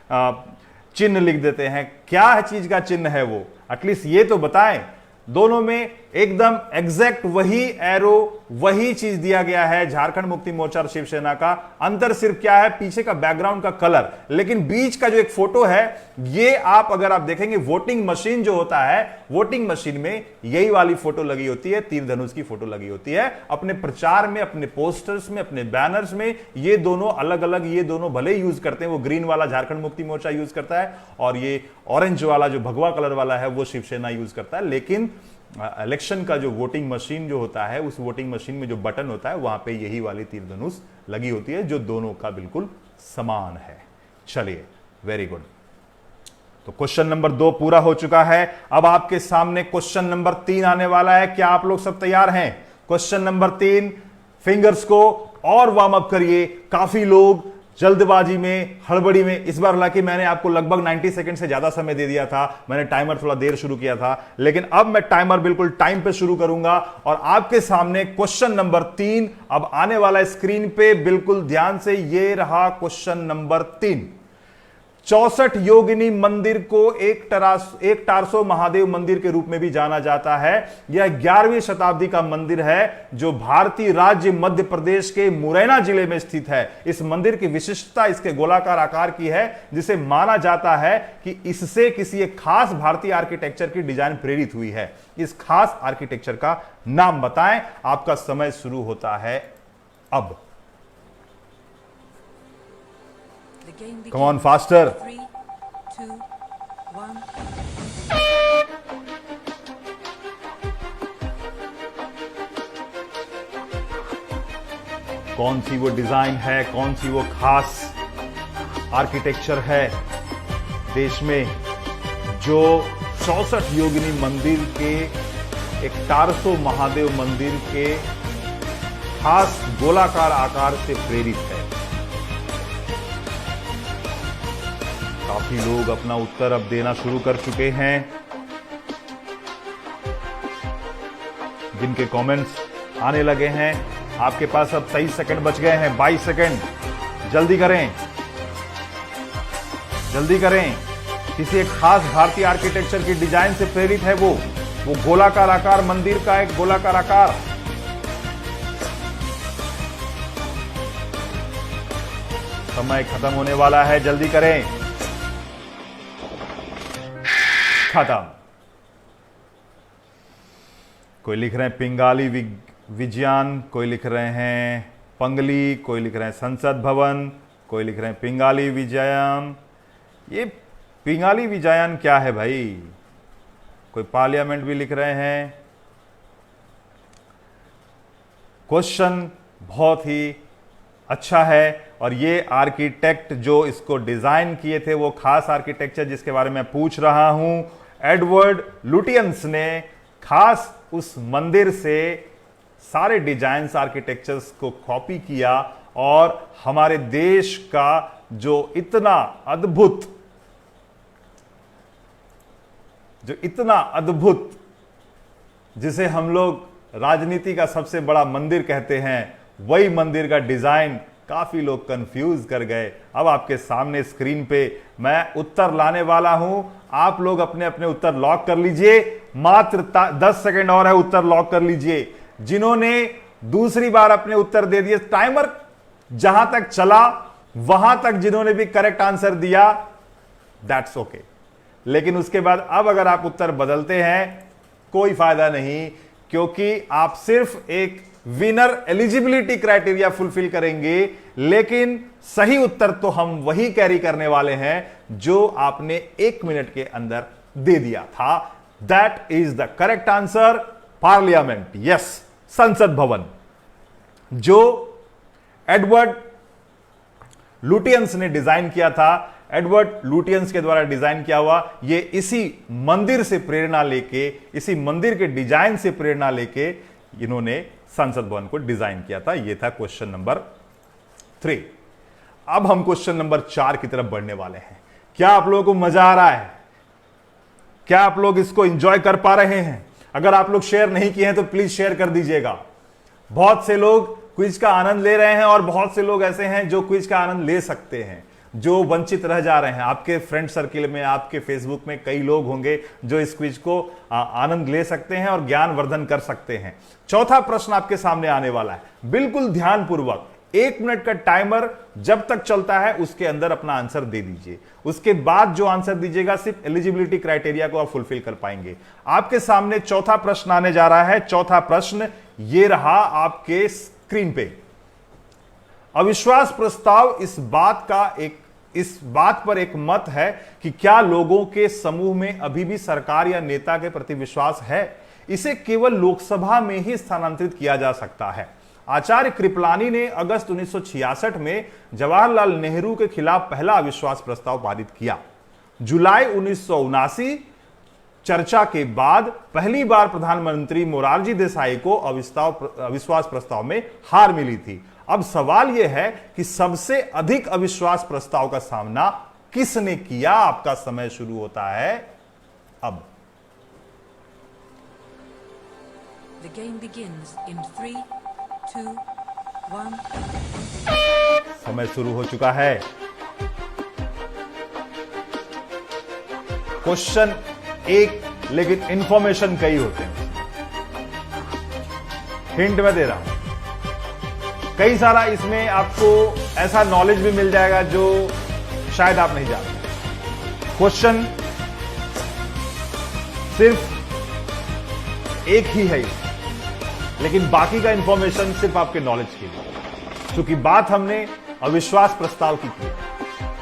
Speaker 5: चिन्ह लिख देते हैं। क्या है चीज का चिन्ह है वो? एटलीस्ट ये तो बताएं। दोनों में एकदम एग्जैक्ट वही एरो, वही चीज दिया गया है। झारखंड मुक्ति मोर्चा और शिवसेना का अंतर सिर्फ क्या है? पीछे का बैकग्राउंड का कलर। लेकिन बीच का जो एक फोटो है, ये आप अगर आप देखेंगे वोटिंग मशीन जो होता है, वोटिंग मशीन में यही वाली फोटो लगी होती है, तीर धनुष की फोटो लगी होती है। अपने प्रचार में, अपने पोस्टर्स में, अपने बैनर्स में ये दोनों अलग अलग, ये दोनों भले यूज करते हैं। वो ग्रीन वाला झारखंड मुक्ति मोर्चा यूज करता है और ये ऑरेंज वाला जो भगवा कलर वाला है वो शिवसेना यूज करता है। लेकिन इलेक्शन का जो वोटिंग मशीन जो होता है, उस वोटिंग मशीन में जो बटन होता है वहां पे यही वाली तीर धनुष लगी होती है जो दोनों का बिल्कुल समान है। चलिए, वेरी गुड। तो क्वेश्चन नंबर 2 पूरा हो चुका है। अब आपके सामने क्वेश्चन नंबर 3 आने वाला है। क्या आप लोग सब तैयार हैं? क्वेश्चन नंबर 3, फिंगर्स को और वार्म अप करिए। काफी लोग जल्दबाजी में, हड़बड़ी में, इस बार हालांकि मैंने आपको लगभग 90 सेकंड से ज्यादा समय दे दिया था। मैंने टाइमर थोड़ा देर शुरू किया था, लेकिन अब मैं टाइमर बिल्कुल टाइम पे शुरू करूंगा और आपके सामने क्वेश्चन नंबर 3 अब आने वाला है स्क्रीन पे। बिल्कुल ध्यान से, ये रहा क्वेश्चन नंबर 3। 64 योगिनी मंदिर को एक टारसो महादेव मंदिर के रूप में भी जाना जाता है। यह 11वीं शताब्दी का मंदिर है जो भारतीय राज्य मध्य प्रदेश के मुरैना जिले में स्थित है। इस मंदिर की विशिष्टता इसके गोलाकार आकार की है, जिसे माना जाता है कि इससे किसी एक खास भारतीय आर्किटेक्चर की डिजाइन प्रेरित हुई है। इस खास आर्किटेक्चर का नाम बताएं। आपका समय शुरू होता है अब।
Speaker 6: The game begins.
Speaker 5: Come on, faster.
Speaker 6: 3, 2, 1.
Speaker 5: कौन सी वो डिजाइन है, कौन सी वो खास आर्किटेक्चर है देश में जो 64 योगिनी मंदिर के एक टारसो महादेव मंदिर के खास गोलाकार आकार से प्रेरित है। काफी लोग अपना उत्तर अब देना शुरू कर चुके हैं। जिनके कमेंट्स आने लगे हैं, आपके पास अब 23 सेकंड बच गए हैं। 22 सेकंड, जल्दी करें, जल्दी करें। किसी एक खास भारतीय आर्किटेक्चर की डिजाइन से प्रेरित है वो गोलाकार आकार, मंदिर का एक गोलाकार आकार। समय खत्म होने वाला है, जल्दी करें। खत्म। कोई लिख रहे हैं पिंगाली विजयान, कोई लिख रहे हैं पंगली, कोई लिख रहे हैं संसद भवन, कोई लिख रहे हैं पिंगाली विजयन। ये पिंगाली विजयन क्या है भाई? कोई पार्लियामेंट भी लिख रहे हैं। क्वेश्चन बहुत ही अच्छा है और ये आर्किटेक्ट जो इसको डिजाइन किए थे वो खास आर्किटेक्चर जिसके बारे में पूछ रहा हूं, एडवर्ड लुटियंस ने खास उस मंदिर से सारे डिजाइन्स आर्किटेक्चर्स को कॉपी किया और हमारे देश का जो इतना अद्भुत जिसे हम लोग राजनीति का सबसे बड़ा मंदिर कहते हैं, वही मंदिर का डिजाइन काफी लोग कंफ्यूज कर गए। अब आपके सामने स्क्रीन पे मैं उत्तर लाने वाला हूं। आप लोग अपने अपने उत्तर लॉक कर लीजिए। मात्र 10 सेकंड और है, उत्तर लॉक कर लीजिए। जिन्होंने दूसरी बार अपने उत्तर दे दिए, टाइमर जहां तक चला वहां तक जिन्होंने भी करेक्ट आंसर दिया, दैट्स ओके। लेकिन उसके बाद अब अगर आप उत्तर बदलते हैं कोई फायदा नहीं, क्योंकि आप सिर्फ एक विनर एलिजिबिलिटी क्राइटेरिया फुलफिल करेंगे, लेकिन सही उत्तर तो हम वही कैरी करने वाले हैं जो आपने 1 मिनट के अंदर दे दिया था। That is the correct answer, parliament. Yes, संसद भवन जो एडवर्ड लुटियंस ने डिजाइन किया था। एडवर्ड लुटियंस के द्वारा डिजाइन किया हुआ ये इसी मंदिर से प्रेरणा लेके, इसी मंदिर के डिजाइन से प्रेरणा लेके इन्होंने संसद भवन को डिजाइन किया था। यह था क्वेश्चन नंबर 3। अब हम क्वेश्चन नंबर 4 की तरफ बढ़ने वाले हैं। क्या आप लोगों को मजा आ रहा है? क्या आप लोग इसको एंजॉय कर पा रहे हैं? अगर आप लोग शेयर नहीं किए हैं तो प्लीज शेयर कर दीजिएगा। बहुत से लोग क्विज का आनंद ले रहे हैं और बहुत से लोग ऐसे हैं जो क्विज का आनंद ले सकते हैं, जो वंचित रह जा रहे हैं। आपके फ्रेंड सर्किल में, आपके फेसबुक में कई लोग होंगे जो इस क्विज को आनंद ले सकते हैं और ज्ञानवर्धन कर सकते हैं। चौथा प्रश्न आपके सामने आने वाला है, बिल्कुल ध्यानपूर्वक। 1 मिनट का टाइमर जब तक चलता है उसके अंदर अपना आंसर दे दीजिए। उसके बाद जो आंसर दीजिएगा सिर्फ एलिजिबिलिटी क्राइटेरिया को आप फुलफिल कर पाएंगे। आपके सामने चौथा प्रश्न आने जा रहा है। चौथा प्रश्न ये रहा आपके स्क्रीन पे। अविश्वास प्रस्ताव इस बात पर एक मत है कि क्या लोगों के समूह में अभी भी सरकार या नेता के प्रति विश्वास है। इसे केवल लोकसभा में ही स्थानांतरित किया जा सकता है। आचार्य कृपलानी ने अगस्त 1966 में जवाहरलाल नेहरू के खिलाफ पहला अविश्वास प्रस्ताव पारित किया। जुलाई 1979 चर्चा के बाद पहली बार प्रधानमंत्री मोरारजी देसाई को अविश्वास प्रस्ताव में हार मिली थी। अब सवाल यह है कि सबसे अधिक अविश्वास प्रस्ताव का सामना किसने किया। आपका समय शुरू होता है अब।
Speaker 6: The game begins in 3, 2, 1.
Speaker 5: समय शुरू हो चुका है। क्वेश्चन एक लेकिन इंफॉर्मेशन कई होते हैं। हिंट मैं दे रहा हूं, कई सारा इसमें आपको ऐसा नॉलेज भी मिल जाएगा जो शायद आप नहीं जानते। क्वेश्चन सिर्फ एक ही है इसमें, लेकिन बाकी का इंफॉर्मेशन सिर्फ आपके नॉलेज के लिए। क्योंकि बात हमने अविश्वास प्रस्ताव की थी,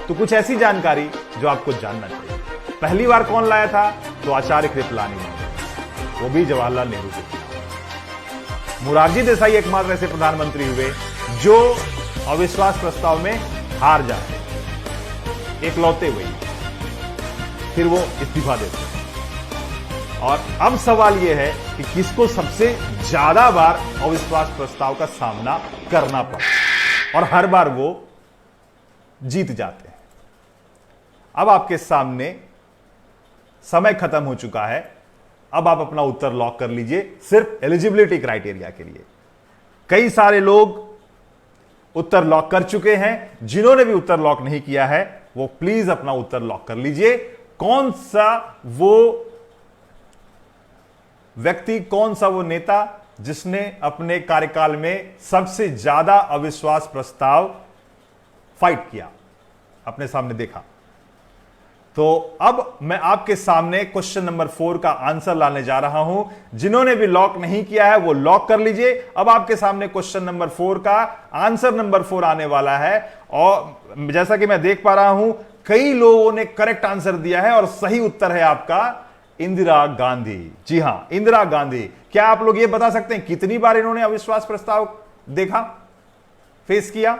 Speaker 5: तो कुछ ऐसी जानकारी जो आपको जानना चाहिए। पहली बार कौन लाया था? तो आचार्य कृपलानी ने, वो भी जवाहरलाल नेहरू के खिलाफ। मोरारजी देसाई एकमात्र ऐसे प्रधानमंत्री हुए जो अविश्वास प्रस्ताव में हार जाते, एकलौते हुए, फिर वो इस्तीफा देते। और अब सवाल यह है कि किसको सबसे ज्यादा बार अविश्वास प्रस्ताव का सामना करना पड़ा, और हर बार वो जीत जाते हैं। अब आपके सामने समय खत्म हो चुका है, अब आप अपना उत्तर लॉक कर लीजिए सिर्फ एलिजिबिलिटी क्राइटेरिया के लिए। कई सारे लोग उत्तर लॉक कर चुके हैं, जिन्होंने भी उत्तर लॉक नहीं किया है वो प्लीज अपना उत्तर लॉक कर लीजिए। कौन सा वो व्यक्ति, कौन सा वो नेता जिसने अपने कार्यकाल में सबसे ज्यादा अविश्वास प्रस्ताव फाइट किया, अपने सामने देखा? तो अब मैं आपके सामने क्वेश्चन नंबर 4 का आंसर लाने जा रहा हूं। जिन्होंने भी लॉक नहीं किया है वो लॉक कर लीजिए। अब आपके सामने क्वेश्चन नंबर 4 का आंसर नंबर 4 आने वाला है, और जैसा कि मैं देख पा रहा हूं कई लोगों ने करेक्ट आंसर दिया है, और सही उत्तर है आपका इंदिरा गांधी। जी हां, इंदिरा गांधी। क्या आप लोग ये बता सकते हैं कितनी बार इन्होंने अविश्वास प्रस्ताव देखा, फेस किया?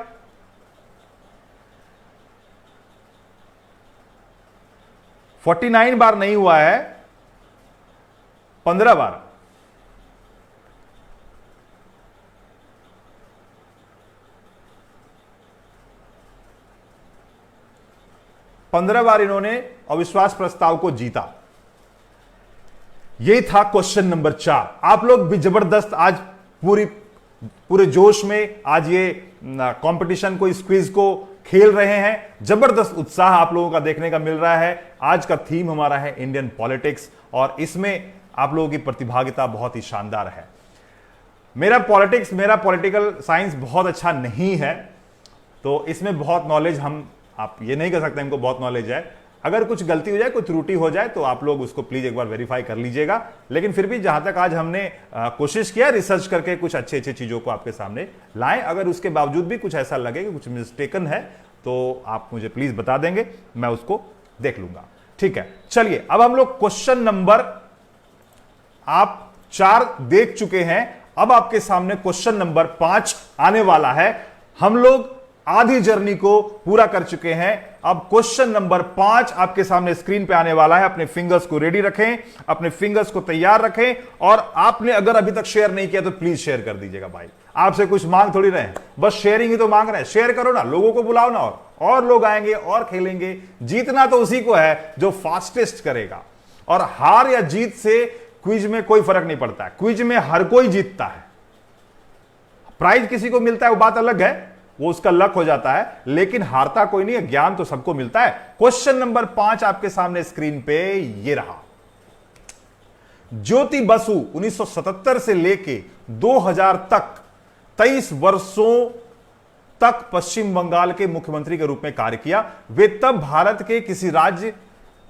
Speaker 5: — 49 बार नहीं हुआ है, 15 बार। इन्होंने अविश्वास प्रस्ताव को जीता। यही था क्वेश्चन नंबर 4। आप लोग भी जबरदस्त आज पूरे जोश में आज ये कंपटीशन को, इस क्विज को खेल रहे हैं। जबरदस्त उत्साह आप लोगों का देखने का मिल रहा है। आज का थीम हमारा है इंडियन पॉलिटिक्स, और इसमें आप लोगों की प्रतिभागिता बहुत ही शानदार है। मेरा पॉलिटिकल साइंस बहुत अच्छा नहीं है, तो इसमें बहुत नॉलेज आप ये नहीं कर सकते हमको बहुत नॉलेज है। अगर कुछ गलती हो जाए, कोई त्रुटि हो जाए, तो आप लोग उसको प्लीज एक बार वेरीफाई कर लीजिएगा। लेकिन फिर भी जहां तक आज हमने कोशिश किया रिसर्च करके कुछ अच्छे चीजों को आपके सामने लाएं, अगर उसके बावजूद भी कुछ ऐसा लगे कि कुछ मिस्टेकन है तो आप मुझे प्लीज बता देंगे, मैं उसको देख लूंगा। ठीक है, चलिए अब हम लोग क्वेश्चन नंबर आप 4 देख चुके हैं। अब आपके सामने क्वेश्चन नंबर 5 आने वाला है। हम लोग आधी जर्नी को पूरा कर चुके हैं। अब क्वेश्चन नंबर 5 आपके सामने स्क्रीन पे आने वाला है। अपने फिंगर्स को रेडी रखें, अपने फिंगर्स को तैयार रखें, और आपने अगर अभी तक शेयर नहीं किया तो प्लीज शेयर कर दीजिएगा। भाई आपसे कुछ मांग थोड़ी रहे हैं, बस शेयरिंग ही तो मांग रहे हैं। शेयर करो ना, लोगों को बुलाओ ना, और लोग आएंगे और खेलेंगे। जीतना तो उसी को है जो फास्टेस्ट करेगा, और हार या जीत से क्विज में कोई फर्क नहीं पड़ता है। क्विज में हर कोई जीतता है, प्राइज किसी को मिलता है वो बात अलग है, वो उसका लक हो जाता है, लेकिन हारता कोई नहीं है, ज्ञान तो सबको मिलता है। क्वेश्चन नंबर 5 आपके सामने स्क्रीन पे ये रहा। ज्योति बसु 1977 से लेके 2000 तक 23 वर्षों तक पश्चिम बंगाल के मुख्यमंत्री के रूप में कार्य किया। वे तब भारत के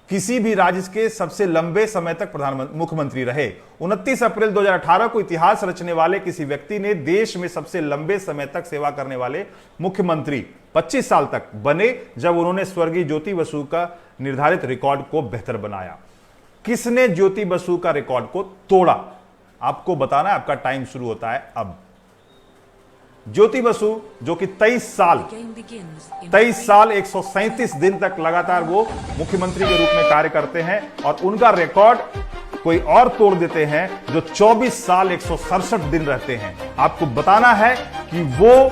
Speaker 5: किसी भी राज्य के सबसे लंबे समय तक मुख्यमंत्री रहे। 29 अप्रैल 2018 को इतिहास रचने वाले किसी व्यक्ति ने देश में सबसे लंबे समय तक सेवा करने वाले मुख्यमंत्री 25 साल तक बने, जब उन्होंने स्वर्गीय ज्योति बसु का निर्धारित रिकॉर्ड को बेहतर बनाया। किसने ज्योति बसु का रिकॉर्ड को तोड़ा? आपको बताना है, आपका टाइम शुरू होता है अब। ज्योति बसु जो कि 23 साल 137 दिन तक लगातार वो मुख्यमंत्री के रूप में कार्य करते हैं, और उनका रिकॉर्ड कोई और तोड़ देते हैं जो 24 साल 167 दिन रहते हैं। आपको बताना है कि वो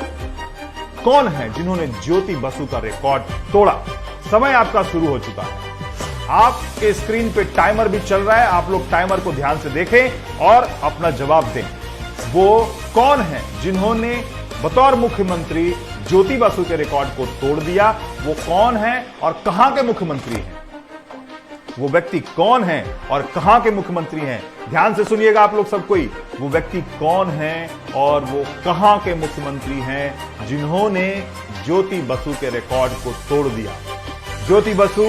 Speaker 5: कौन है जिन्होंने ज्योति बसु का रिकॉर्ड तोड़ा। समय आपका शुरू हो चुका है। आपके स्क्रीन पे टाइमर भी चल रहा है, आप लोग टाइमर को ध्यान से देखें और अपना जवाब दें। वो कौन है जिन्होंने बतौर मुख्यमंत्री ज्योति बसु के रिकॉर्ड को तोड़ दिया? वो कौन है और कहां के मुख्यमंत्री हैं? वो व्यक्ति कौन है और कहां के मुख्यमंत्री हैं। ध्यान से सुनिएगा आप लोग सब कोई, वो व्यक्ति कौन है और वो कहां के मुख्यमंत्री हैं जिन्होंने ज्योति बसु के रिकॉर्ड को तोड़ दिया। ज्योति बसु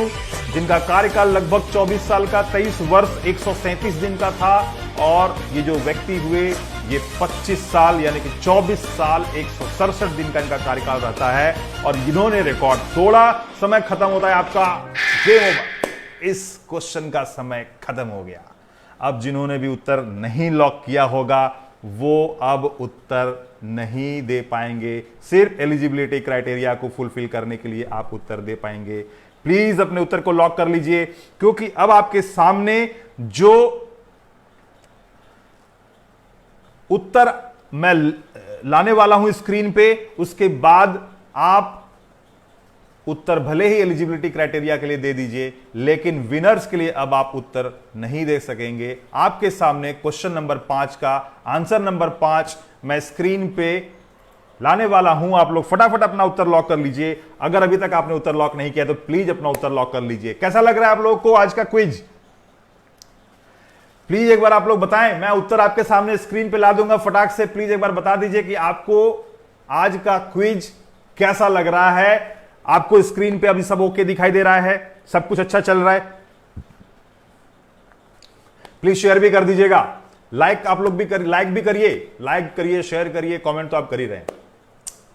Speaker 5: जिनका कार्यकाल लगभग 24 साल का, 23 वर्ष 137 दिन का था, और ये जो व्यक्ति हुए ये 25 साल यानी कि 24 साल 167 दिन का इनका कार्यकाल रहता है, और इन्होंने रिकॉर्ड तोड़ा। समय खत्म होता है आपका, गेम ओवर। इस क्वेश्चन का समय खत्म हो गया। अब जिन्होंने भी उत्तर नहीं लॉक किया होगा वो अब उत्तर नहीं दे पाएंगे। सिर्फ एलिजिबिलिटी क्राइटेरिया को फुलफिल करने के लिए आप उत्तर दे पाएंगे। प्लीज अपने उत्तर को लॉक कर लीजिए, क्योंकि अब आपके सामने जो उत्तर मैं लाने वाला हूं स्क्रीन पे, उसके बाद आप उत्तर भले ही एलिजिबिलिटी क्राइटेरिया के लिए दे दीजिए, लेकिन विनर्स के लिए अब आप उत्तर नहीं दे सकेंगे। आपके सामने क्वेश्चन नंबर 5 का आंसर नंबर 5 मैं स्क्रीन पे लाने वाला हूं। आप लोग फटाफट अपना उत्तर लॉक कर लीजिए। अगर अभी तक आपने उत्तर लॉक नहीं किया तो प्लीज अपना उत्तर लॉक कर लीजिए। कैसा लग रहा है आप लोगों को आज का क्विज? प्लीज एक बार आप लोग बताएं। मैं उत्तर आपके सामने स्क्रीन पे ला दूंगा, फटाक से प्लीज एक बार बता दीजिए कि आपको आज का क्विज कैसा लग रहा है। आपको स्क्रीन पे अभी सब ओके दिखाई दे रहा है, सब कुछ अच्छा चल रहा है? प्लीज शेयर भी कर दीजिएगा। लाइक आप लोग भी लाइक भी करिए, लाइक करिए, शेयर करिए, कमेंट तो आप कर ही रहे हैं,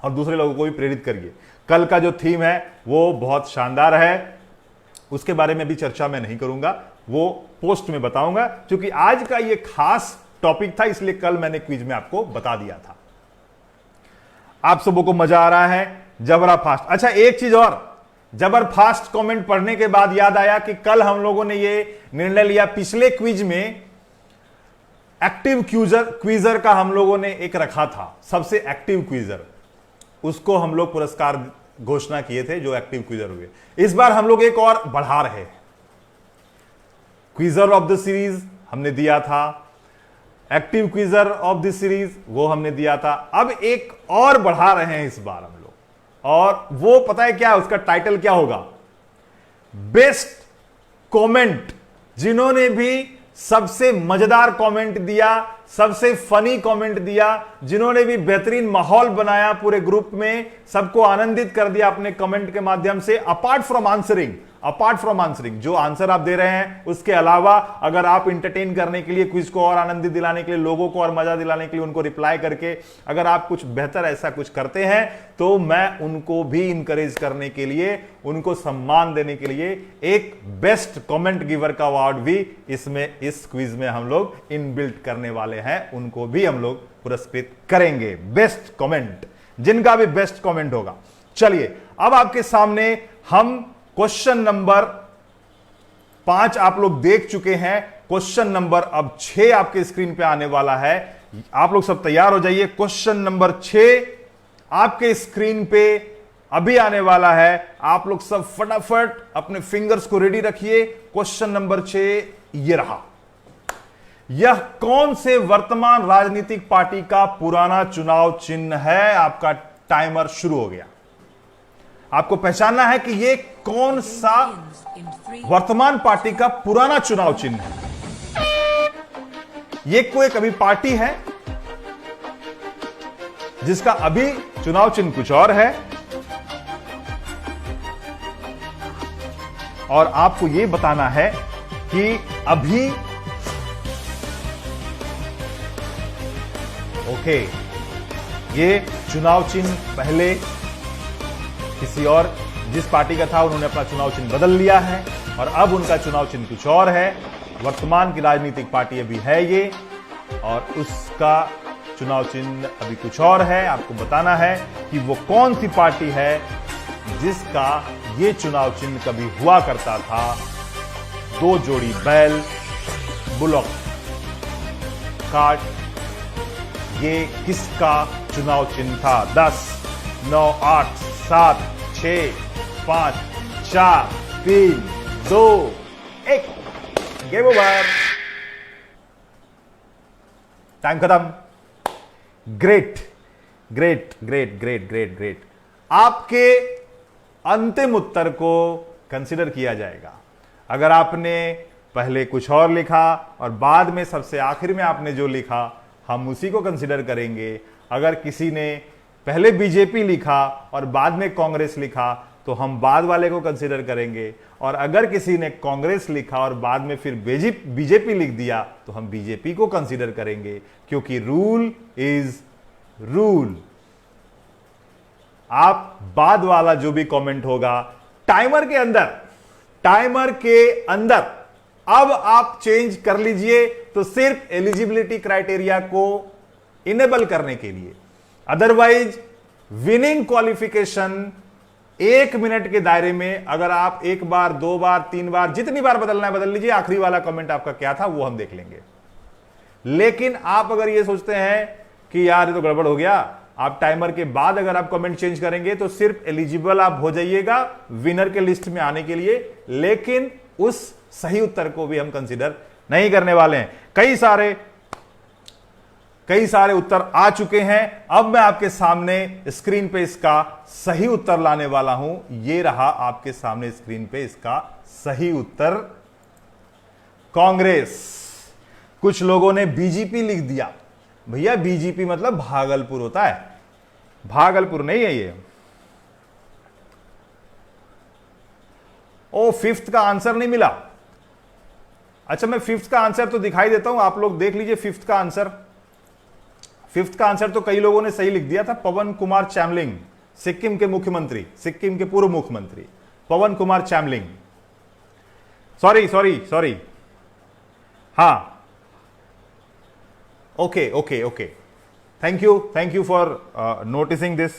Speaker 5: और दूसरे लोगों को भी प्रेरित करिए। कल का जो थीम है वो बहुत शानदार है, उसके बारे में भी चर्चा मैं नहीं करूंगा, वो पोस्ट में बताऊंगा, क्योंकि आज का ये खास टॉपिक था, इसलिए कल मैंने क्विज में आपको बता दिया था। आप सबों को मजा आ रहा है? जबरा फास्ट। अच्छा, एक चीज और, जबर फास्ट कमेंट पढ़ने के बाद याद आया कि कल हम लोगों ने ये निर्णय लिया, पिछले क्विज में एक्टिव क्विजर का हम लोगों ने एक रखा था, सबसे एक्टिव क्विजर, उसको हम लोग पुरस्कार घोषणा किए थे जो एक्टिव क्विजर हुए। इस बार हम लोग एक और बढ़ा रहे हैं, क्विजर ऑफ द सीरीज हमने दिया था, active quizzer of the series वो हमने दिया था, अब एक और बढ़ा रहे हैं इस बार हम लोग, और वो पता है क्या, उसका टाइटल क्या होगा? Best comment. जिन्होंने भी सबसे मजेदार कमेंट दिया, सबसे फनी कमेंट दिया, जिन्होंने भी बेहतरीन माहौल बनाया पूरे ग्रुप में, सबको आनंदित कर दिया अपने कमेंट के माध्यम से, अपार्ट फ्रॉम आंसरिंग, जो आंसर आप दे रहे हैं उसके अलावा अगर आप इंटरटेन करने के लिए, क्विज को और आनंदित दिलाने के लिए, लोगों को और मजा दिलाने के लिए उनको रिप्लाई करके अगर आप कुछ बेहतर ऐसा कुछ करते हैं, तो मैं उनको भी इंकरेज करने के लिए, उनको सम्मान देने के लिए एक बेस्ट कमेंट गिवर का अवार्ड भी इसमें, इस क्विज में हम लोग इनबिल्ट करने वाले हैं, उनको भी हम लोग पुरस्कृत करेंगे। बेस्ट कमेंट, जिनका भी बेस्ट कमेंट होगा। चलिए, अब आपके सामने हम क्वेश्चन नंबर 5 आप लोग देख चुके हैं, क्वेश्चन नंबर अब 6 आपके स्क्रीन पे आने वाला है। आप लोग सब तैयार हो जाइए, क्वेश्चन नंबर 6 आपके स्क्रीन पे अभी आने वाला है। आप लोग सब फटाफट अपने फिंगर्स को रेडी रखिए। क्वेश्चन नंबर 6 ये रहा, यह कौन से वर्तमान राजनीतिक पार्टी का पुराना चुनाव चिन्ह है? आपका टाइमर शुरू हो गया। आपको पहचानना है कि यह कौन सा वर्तमान पार्टी का पुराना चुनाव चिन्ह है। यह कोई कभी पार्टी है जिसका अभी चुनाव चिन्ह कुछ और है, और आपको यह बताना है कि अभी ओके, ये चुनाव चिन्ह पहले किसी और जिस पार्टी का था उन्होंने अपना चुनाव चिन्ह बदल लिया है, और अब उनका चुनाव चिन्ह कुछ और है। वर्तमान की राजनीतिक पार्टी अभी है ये, और उसका चुनाव चिन्ह अभी कुछ और है। आपको बताना है कि वो कौन सी पार्टी है जिसका ये चुनाव चिन्ह कभी हुआ करता था। 2 जोड़ी बैल, बुलॉक कार्ट, ये किसका चुनाव चिन्ह था? 10, 9, 8, 7, 6, 5, 4, 3, 2, 1। गेम ओवर, टाइम खत्म। Great great great great great great. आपके अंतिम उत्तर को कंसीडर किया जाएगा। अगर आपने पहले कुछ और लिखा और बाद में सबसे आखिर में आपने जो लिखा, हम उसी को कंसिडर करेंगे। अगर किसी ने पहले बीजेपी लिखा और बाद में कांग्रेस लिखा तो हम बाद वाले को कंसिडर करेंगे, और अगर किसी ने कांग्रेस लिखा और बाद में फिर बीजेपी लिख दिया तो हम बीजेपी को कंसिडर करेंगे, क्योंकि रूल इज रूल। आप बाद वाला जो भी कमेंट होगा टाइमर के अंदर अब आप चेंज कर लीजिए, तो सिर्फ एलिजिबिलिटी क्राइटेरिया को इनेबल करने के लिए। अदरवाइज विनिंग क्वालिफिकेशन 1 मिनट के दायरे में अगर आप 1 बार 2 बार 3 बार जितनी बार बदलना है बदल लीजिए। आखिरी वाला कमेंट आपका क्या था वो हम देख लेंगे। लेकिन आप अगर ये सोचते हैं कि यार ये तो गड़बड़ हो गया, आप टाइमर के बाद अगर आप कमेंट चेंज करेंगे तो सिर्फ एलिजिबल आप हो जाइएगा विनर के लिस्ट में आने के लिए, लेकिन उस सही उत्तर को भी हम कंसीडर नहीं करने वाले हैं। कई सारे उत्तर आ चुके हैं। अब मैं आपके सामने स्क्रीन पे इसका सही उत्तर लाने वाला हूं। यह रहा आपके सामने स्क्रीन पे इसका सही उत्तर, कांग्रेस। कुछ लोगों ने बीजेपी लिख दिया। भैया बीजेपी मतलब भागलपुर होता है, भागलपुर नहीं है ये। ओ 5th का आंसर नहीं मिला। अच्छा मैं 5th का आंसर तो दिखाई देता हूं, आप लोग देख लीजिए 5th का आंसर। 5th का आंसर तो कई लोगों ने सही लिख दिया था। पवन कुमार चामलिंग, सिक्किम के मुख्यमंत्री, सिक्किम के पूर्व मुख्यमंत्री पवन कुमार चामलिंग। सॉरी, हां okay, thank you for noticing this.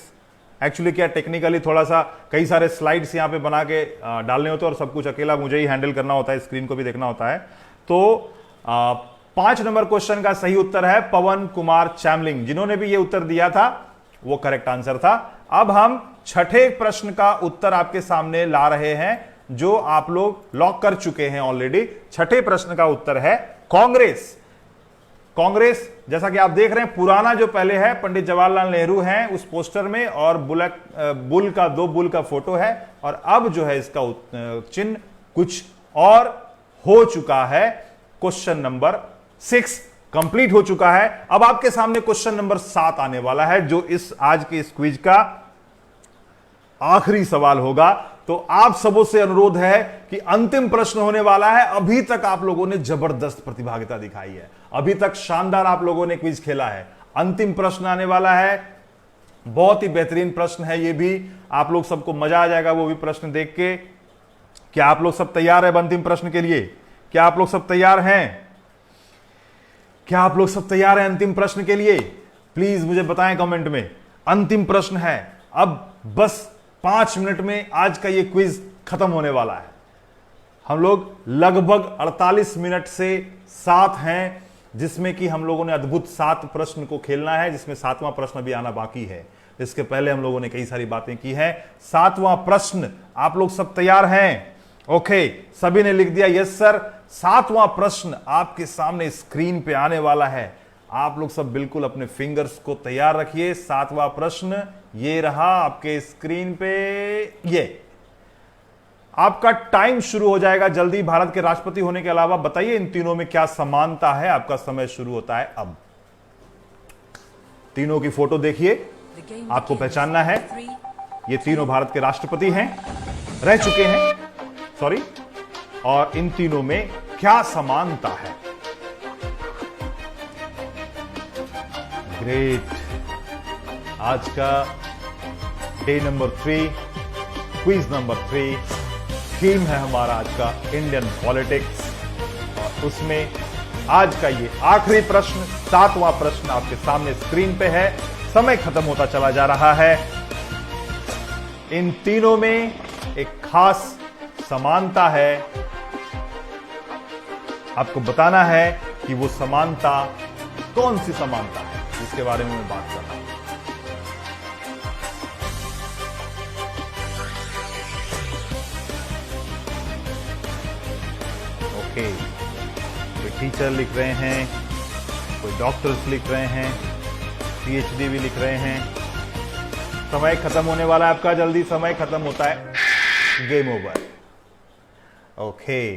Speaker 5: Actually क्या टेक्निकली थोड़ा सा कई सारे स्लाइड्स यहां पे बना के डालने होते हैं और सब कुछ अकेला मुझे ही हैंडल करना होता है, स्क्रीन को भी देखना होता है। तो 5 नंबर क्वेश्चन का सही उत्तर है पवन कुमार चामलिंग। जिन्होंने भी ये उत्तर दिया था वो करेक्ट आंसर था। अब हम छठे प्रश्न का उत्तर आपके सामने ला रहे हैं, जो आप लोग लॉक कर चुके हैं ऑलरेडी। छठे प्रश्न का उत्तर है कांग्रेस। जैसा कि आप देख रहे हैं, पुराना जो पहले है पंडित जवाहरलाल नेहरू हैं उस पोस्टर में, और दो बुल का फोटो है, और अब जो है इसका चिन्ह कुछ और हो चुका है। क्वेश्चन नंबर 6 कंप्लीट हो चुका है। अब आपके सामने क्वेश्चन नंबर 7 आने वाला है, जो इस आज के इस क्विज का आखिरी सवाल होगा। तो आप सबों से अनुरोध है कि अंतिम प्रश्न होने वाला है। अभी तक आप लोगों ने जबरदस्त प्रतिभागिता दिखाई है, अभी तक शानदार आप लोगों ने क्विज खेला है। अंतिम प्रश्न आने वाला है, बहुत ही बेहतरीन प्रश्न है ये भी। आप लोग सबको मजा आ जाएगा वो भी प्रश्न देख के। क्या आप लोग सब तैयार है अंतिम प्रश्न के लिए? क्या आप लोग सब तैयार हैं? क्या आप लोग सब तैयार हैं अंतिम प्रश्न के लिए? प्लीज मुझे बताएं कमेंट में। अंतिम प्रश्न है, अब बस 5 मिनट में आज का ये क्विज खत्म होने वाला है। हम लोग लगभग 48 मिनट से साथ हैं, जिसमें कि हम लोगों ने अद्भुत 7 प्रश्न को खेलना है, जिसमें 7वां प्रश्न भी आना बाकी है। इसके पहले हम लोगों ने कई सारी बातें की हैं। 7वां प्रश्न, आप लोग सब तैयार हैं? ओके, सभी ने लिख दिया यस सर। 7वां प्रश्न आपके सामने स्क्रीन पे आने वाला है। आप लोग सब बिल्कुल अपने फिंगर्स को तैयार रखिए। 7वां प्रश्न ये रहा आपके स्क्रीन पे। ये आपका टाइम शुरू हो जाएगा जल्दी। भारत के राष्ट्रपति होने के अलावा बताइए इन तीनों में क्या समानता है। आपका समय शुरू होता है अब। तीनों की फोटो देखिए, आपको पहचानना है ये तीनों भारत के राष्ट्रपति हैं, रह चुके हैं, सॉरी, और इन तीनों में क्या समानता है। ग्रेट। आज का day number 3, quiz number 3, theme है हमारा आज का इंडियन पॉलिटिक्स, और उसमें आज का ये आखिरी प्रश्न 7वां प्रश्न आपके सामने स्क्रीन पे है। समय खत्म होता चला जा रहा है। इन तीनों में एक खास समानता है, आपको बताना है कि वो समानता कौन सी समानता है, जिसके बारे में मैं बात कर रहा हूं। ओके, कोई टीचर लिख रहे हैं, कोई डॉक्टर्स लिख रहे हैं, पीएचडी भी लिख रहे हैं। समय खत्म होने वाला है आपका, जल्दी समय खत्म होता है, गेम ओवर। ओके,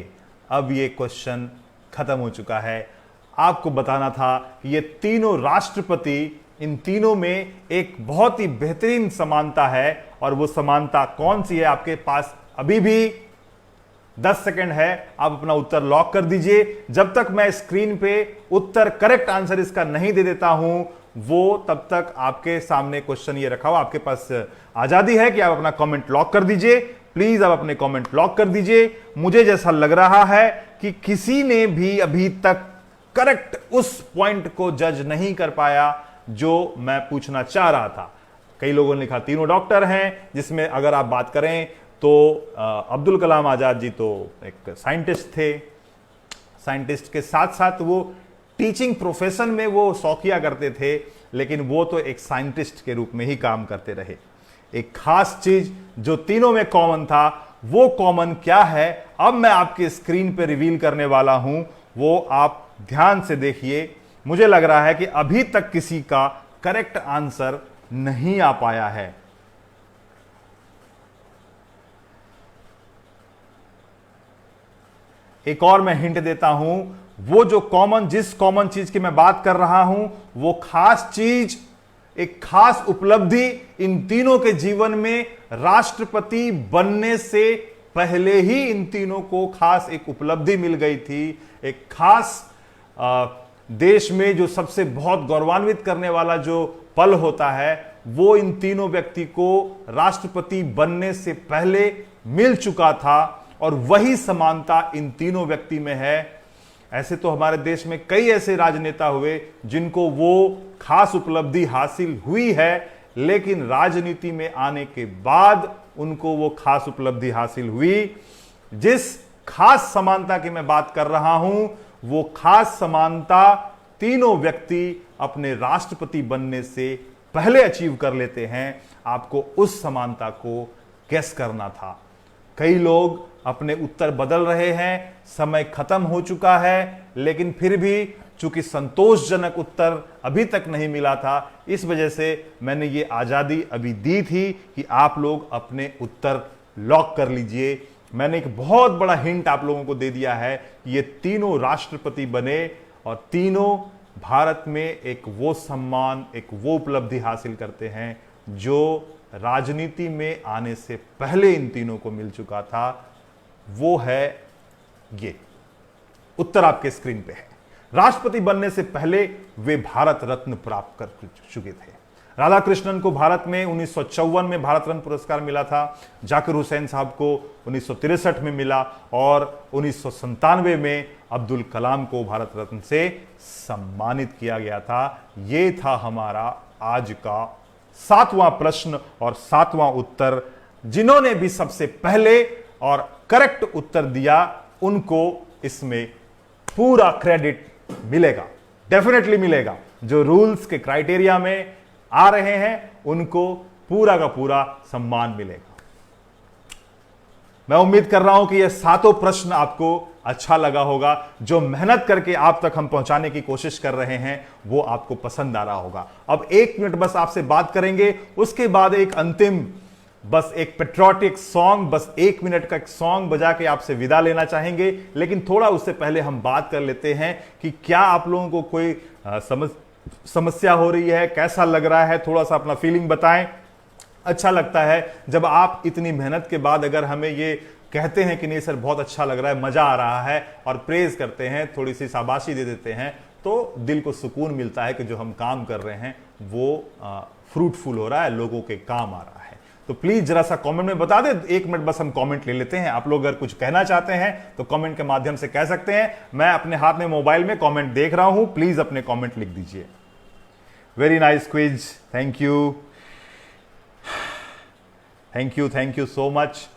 Speaker 5: अब ये क्वेश्चन खत्म हो चुका है। आपको बताना था कि ये तीनों राष्ट्रपति, इन तीनों में एक बहुत ही बेहतरीन समानता है, और वो समानता कौन सी है? आपके पास अभी भी 10 सेकंड है, आप अपना उत्तर लॉक कर दीजिए। जब तक मैं स्क्रीन पे उत्तर, करेक्ट आंसर इसका नहीं दे देता हूं, वो तब तक आपके सामने क्वेश्चन ये रखा हुआ, आपके पास आजादी है कि आप अपना कमेंट लॉक कर दीजिए। प्लीज आप अपने कमेंट लॉक कर दीजिए। मुझे जैसा लग रहा है कि किसी ने भी अभी तक करेक्ट उस पॉइंट को जज नहीं कर पाया जो मैं पूछना चाह रहा था। कई लोगों ने लिखा तीनों डॉक्टर हैं, जिसमें अगर आप बात करें तो अब्दुल कलाम आजाद जी तो एक साइंटिस्ट थे। साइंटिस्ट के साथ साथ वो टीचिंग प्रोफेशन में वो शौकिया करते थे, लेकिन वो तो एक साइंटिस्ट के रूप में ही काम करते रहे। एक खास चीज जो तीनों में कॉमन था, वो कॉमन क्या है अब मैं आपकी स्क्रीन पे रिवील करने वाला हूं, वो आप ध्यान से देखिए। मुझे लग रहा है कि अभी तक किसी का करेक्ट आंसर नहीं आ पाया है। एक और मैं हिंट देता हूं, वो जो जिस कॉमन चीज की मैं बात कर रहा हूं, वो खास चीज, एक खास उपलब्धि इन तीनों के जीवन में राष्ट्रपति बनने से पहले ही इन तीनों को खास एक उपलब्धि मिल गई थी। एक खास देश में जो सबसे बहुत गौरवान्वित करने वाला जो पल होता है, वो इन तीनों व्यक्ति को राष्ट्रपति बनने से पहले मिल चुका था, और वही समानता इन तीनों व्यक्ति में है। ऐसे तो हमारे देश में कई ऐसे राजनेता हुए जिनको वो खास उपलब्धि हासिल हुई है, लेकिन राजनीति में आने के बाद उनको वो खास उपलब्धि हासिल हुई। जिस खास समानता की मैं बात कर रहा हूं, वो खास समानता तीनों व्यक्ति अपने राष्ट्रपति बनने से पहले अचीव कर लेते हैं। आपको उस समानता को गेस करना था। कई लोग अपने उत्तर बदल रहे हैं, समय खत्म हो चुका है, लेकिन फिर भी चूंकि संतोषजनक उत्तर अभी तक नहीं मिला था, इस वजह से मैंने ये आजादी अभी दी थी कि आप लोग अपने उत्तर लॉक कर लीजिए। मैंने एक बहुत बड़ा हिंट आप लोगों को दे दिया है कि ये तीनों राष्ट्रपति बने, और तीनों भारत में एक वो सम्मान, एक वो उपलब्धि हासिल करते हैं जो राजनीति में आने से पहले इन तीनों को मिल चुका था। वो है ये उत्तर आपके स्क्रीन पे है। राष्ट्रपति बनने से पहले वे भारत रत्न प्राप्त कर चुके थे। राधाकृष्णन को भारत में 1954 में भारत रत्न पुरस्कार मिला था, जाकिर हुसैन साहब को 1963 में मिला, और 1997 में अब्दुल कलाम को भारत रत्न से सम्मानित किया गया था। यह था हमारा आज का 7वां प्रश्न और 7वां उत्तर। जिन्होंने भी सबसे पहले और करेक्ट उत्तर दिया, उनको इसमें पूरा क्रेडिट मिलेगा, डेफिनेटली मिलेगा। जो रूल्स के क्राइटेरिया में आ रहे हैं, उनको पूरा का पूरा सम्मान मिलेगा। मैं उम्मीद कर रहा हूं कि यह 7 प्रश्न आपको अच्छा लगा होगा। जो मेहनत करके आप तक हम पहुंचाने की कोशिश कर रहे हैं, वो आपको पसंद आ रहा होगा। अब 1 मिनट बस आपसे बात करेंगे, उसके बाद एक अंतिम, बस एक पेट्रियोटिक सॉन्ग, बस 1 मिनट का एक सॉन्ग बजा के आपसे विदा लेना चाहेंगे। लेकिन थोड़ा उससे पहले हम बात कर लेते हैं कि क्या आप लोगों को कोई समस्या हो रही है, कैसा लग रहा है, थोड़ा सा अपना फीलिंग बताएं। अच्छा लगता है जब आप इतनी मेहनत के बाद अगर हमें ये कहते हैं कि नहीं सर बहुत अच्छा लग रहा है, मजा आ रहा है, और प्रेज करते हैं, थोड़ी सी शाबाशी दे देते हैं, तो दिल को सुकून मिलता है कि जो हम काम कर रहे हैं वो फ्रूटफुल हो रहा है, लोगों के काम आ रहा है। तो प्लीज जरा सा कमेंट में बता दे। 1 मिनट बस हम कमेंट ले लेते हैं। आप लोग अगर कुछ कहना चाहते हैं तो कमेंट के माध्यम से कह सकते हैं। मैं अपने हाथ में मोबाइल में कमेंट देख रहा हूं, प्लीज अपने कमेंट लिख दीजिए। Very nice quiz, thank you, thank you so much.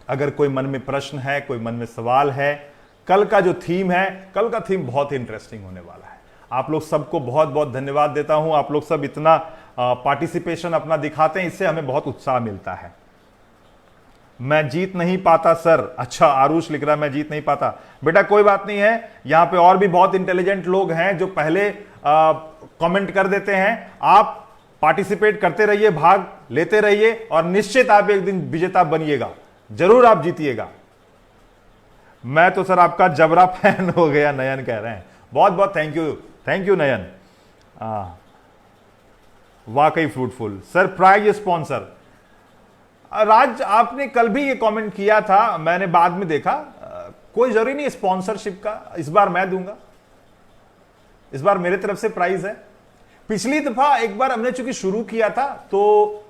Speaker 5: अगर कोई मन में प्रश्न है, कोई मन में सवाल है, कल का जो थीम है, कल का थीम बहुत ही इंटरेस्टिंग होने वाला है। आप लोग सबको बहुत बहुत धन्यवाद देता हूं। आप लोग सब इतना पार्टिसिपेशन अपना दिखाते हैं, इससे हमें बहुत उत्साह मिलता है। मैं जीत नहीं पाता सर। अच्छा, आरुष लिख रहा है मैं जीत नहीं पाता। बेटा कोई बात नहीं है, यहां पे और भी बहुत इंटेलिजेंट लोग हैं जो पहले कमेंट कर देते हैं। आप पार्टिसिपेट करते रहिए, भाग लेते रहिए, और निश्चित आप एक दिन विजेता बनिएगा, जरूर आप जीतिएगा। मैं तो सर आपका जबरा फैन हो गया, नयन कह रहे हैं। बहुत बहुत थैंक यू नयन। वाकई फ्रूटफुल। सर प्राइज स्पॉन्सर, राज आपने कल भी ये कमेंट किया था, मैंने बाद में देखा, कोई जरूरी नहीं स्पॉन्सरशिप का, इस बार मैं दूंगा, इस बार मेरे तरफ से प्राइज है। पिछली दफा एक बार हमने चूंकि शुरू किया था तो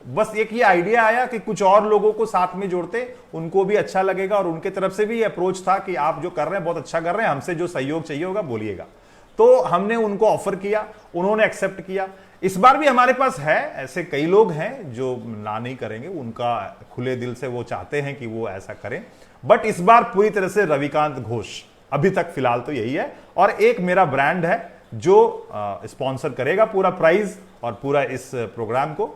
Speaker 5: बस एक ये आइडिया आया कि कुछ और लोगों को साथ में जोड़ते, उनको भी अच्छा लगेगा, और उनके तरफ से भी ये अप्रोच था कि आप जो कर रहे हैं बहुत अच्छा कर रहे हैं, हमसे जो सहयोग चाहिए होगा बोलिएगा। तो हमने उनको ऑफर किया, उन्होंने एक्सेप्ट किया। इस बार भी हमारे पास है, ऐसे कई लोग हैं जो ना नहीं करेंगे, उनका खुले दिल से वो चाहते हैं कि वो ऐसा करें। बट इस बार पूरी तरह से रविकांत घोष, अभी तक फिलहाल तो यही है, और एक मेरा ब्रांड है जो स्पॉन्सर करेगा पूरा प्राइज और पूरा इस प्रोग्राम को।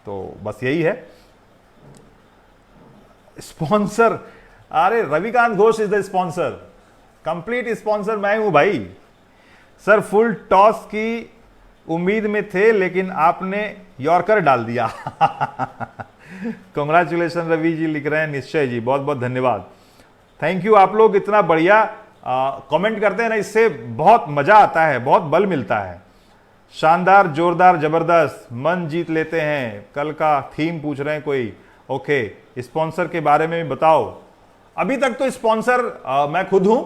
Speaker 5: तो बस यही है स्पॉन्सर। अरे Ravikant Ghosh is the sponsor, complete sponsor मैं हूं भाई। सर फुल टॉस की उम्मीद में थे लेकिन आपने यॉर्कर डाल दिया। कांग्रेचुलेशन रवि जी लिख रहे हैं। निश्चय जी, बहुत बहुत धन्यवाद, थैंक यू। आप लोग इतना बढ़िया कमेंट करते हैं ना, इससे बहुत मजा आता है, बहुत बल मिलता है। शानदार, जोरदार, जबरदस्त, मन जीत लेते हैं। कल का थीम पूछ रहे हैं कोई, ओके। स्पॉन्सर के बारे में भी बताओ। अभी तक तो स्पॉन्सर मैं खुद हूं।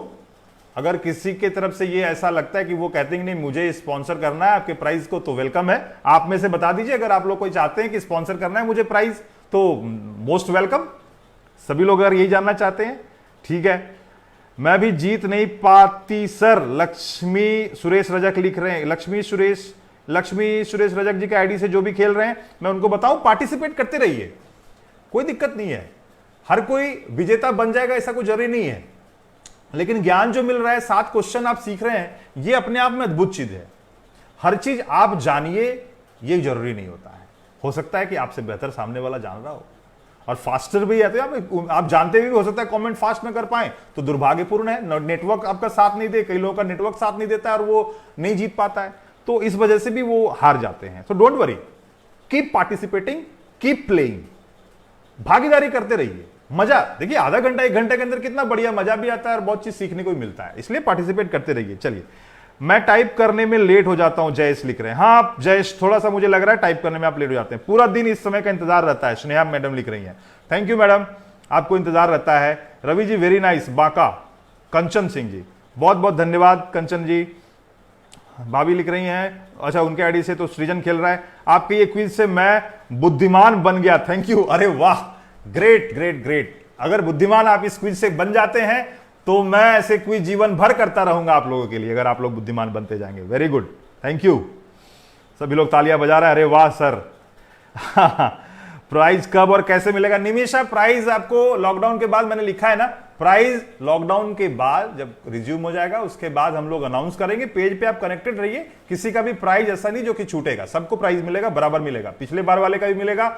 Speaker 5: अगर किसी के तरफ से ये ऐसा लगता है कि वो कहते हैं नहीं मुझे स्पॉन्सर करना है आपके प्राइस को, तो वेलकम है। आप में से बता दीजिए, अगर आप लोग कोई चाहते हैं कि स्पॉन्सर करना है मुझे प्राइस, तो मोस्ट वेलकम। सभी लोग अगर यही जानना चाहते हैं, ठीक है। मैं भी जीत नहीं पाती सर, लक्ष्मी सुरेश रजक लिख रहे हैं। लक्ष्मी सुरेश रजक जी के आईडी से जो भी खेल रहे हैं, मैं उनको बताऊं पार्टिसिपेट करते रहिए, कोई दिक्कत नहीं है। हर कोई विजेता बन जाएगा ऐसा कोई जरूरी नहीं है, लेकिन ज्ञान जो मिल रहा है, 7 क्वेश्चन आप सीख रहे हैं, ये अपने आप में अद्भुत चीज है। हर चीज आप जानिए ये जरूरी नहीं होता है। हो सकता है कि आपसे बेहतर सामने वाला जान रहा हो और फास्टर भी है, तो आप जानते भी हो सकता है कमेंट फास्ट ना कर पाए, तो दुर्भाग्यपूर्ण है। नेटवर्क आपका साथ नहीं दे, कई लोगों का नेटवर्क साथ नहीं देता है और वो नहीं जीत पाता है, तो इस वजह से भी वो हार जाते हैं। तो don't worry, keep participating, keep playing, भागीदारी करते रहिए। मजा देखिए, आधा घंटा 1 घंटे के अंदर कितना बढ़िया मजा भी आता है और बहुत चीज सीखने को भी मिलता है, इसलिए पार्टिसिपेट करते रहिए। चलिए, मैं टाइप करने में लेट हो जाता हूं, जयेश लिख रहे हैं। हाँ आप जयेश, थोड़ा सा मुझे लग रहा है टाइप करने में आप लेट हो जाते हैं, पूरा दिन इस समय का इंतजार रहता है। स्नेहा मैडम लिख रही हैं, थैंक यू मैडम, आपको इंतजार रहता है। Ravi ji very nice, Banka. कंचन सिंह जी, बहुत बहुत धन्यवाद कंचन जी। भाभी लिख रही हैं, अच्छा उनके आईडी से तो सृजन खेल रहा है। आपके ये क्विज से मैं बुद्धिमान बन गया, थैंक यू। अरे वाह, ग्रेट ग्रेट ग्रेट। अगर बुद्धिमान आप इस क्विज से बन जाते हैं तो मैं ऐसे क्विज जीवन भर करता रहूंगा आप लोगों के लिए, अगर आप लोग बुद्धिमान बनते जाएंगे। Very good, thank you. सभी लोग तालियां बजा रहे हैं, अरे वाह सर। प्राइज कब और कैसे मिलेगा? निमिषा, प्राइज आपको लॉकडाउन के बाद, मैंने लिखा है ना, प्राइज लॉकडाउन के बाद जब रिज्यूम हो जाएगा उसके बाद हम लोग अनाउंस करेंगे। पेज पे आप कनेक्टेड रहिए, किसी का भी प्राइज ऐसा नहीं जो कि छूटेगा, सबको प्राइज मिलेगा, बराबर मिलेगा। पिछले बार वाले का भी मिलेगा,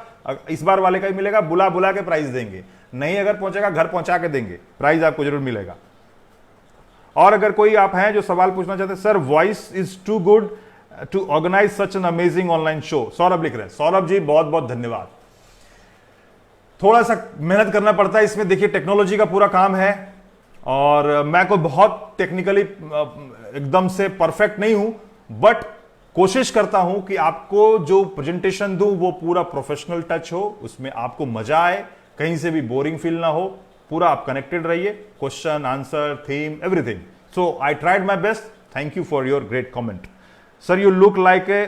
Speaker 5: इस बार वाले का भी मिलेगा, बुला बुला के प्राइज देंगे। नहीं अगर पहुंचेगा घर पहुंचा के देंगे, प्राइज आपको जरूर मिलेगा। और अगर कोई आप हैं जो सवाल पूछना चाहते हैं, sir voice is too good to organise such an amazing online show, Saurabh लिख रहे हैं। सौरभ जी बहुत बहुत धन्यवाद। थोड़ा सा मेहनत करना पड़ता है इसमें, देखिए टेक्नोलॉजी का पूरा काम है और मैं कोई बहुत टेक्निकली एकदम से परफेक्ट नहीं हूं, बट कोशिश करता हूं कि आपको जो प्रेजेंटेशन दूं वो पूरा प्रोफेशनल टच हो, उसमें आपको मजा आए, कहीं से भी बोरिंग फील ना हो, पूरा आप कनेक्टेड रहिए, question answer theme everything. So I tried my best, thank you for your great comment. Sir you look like a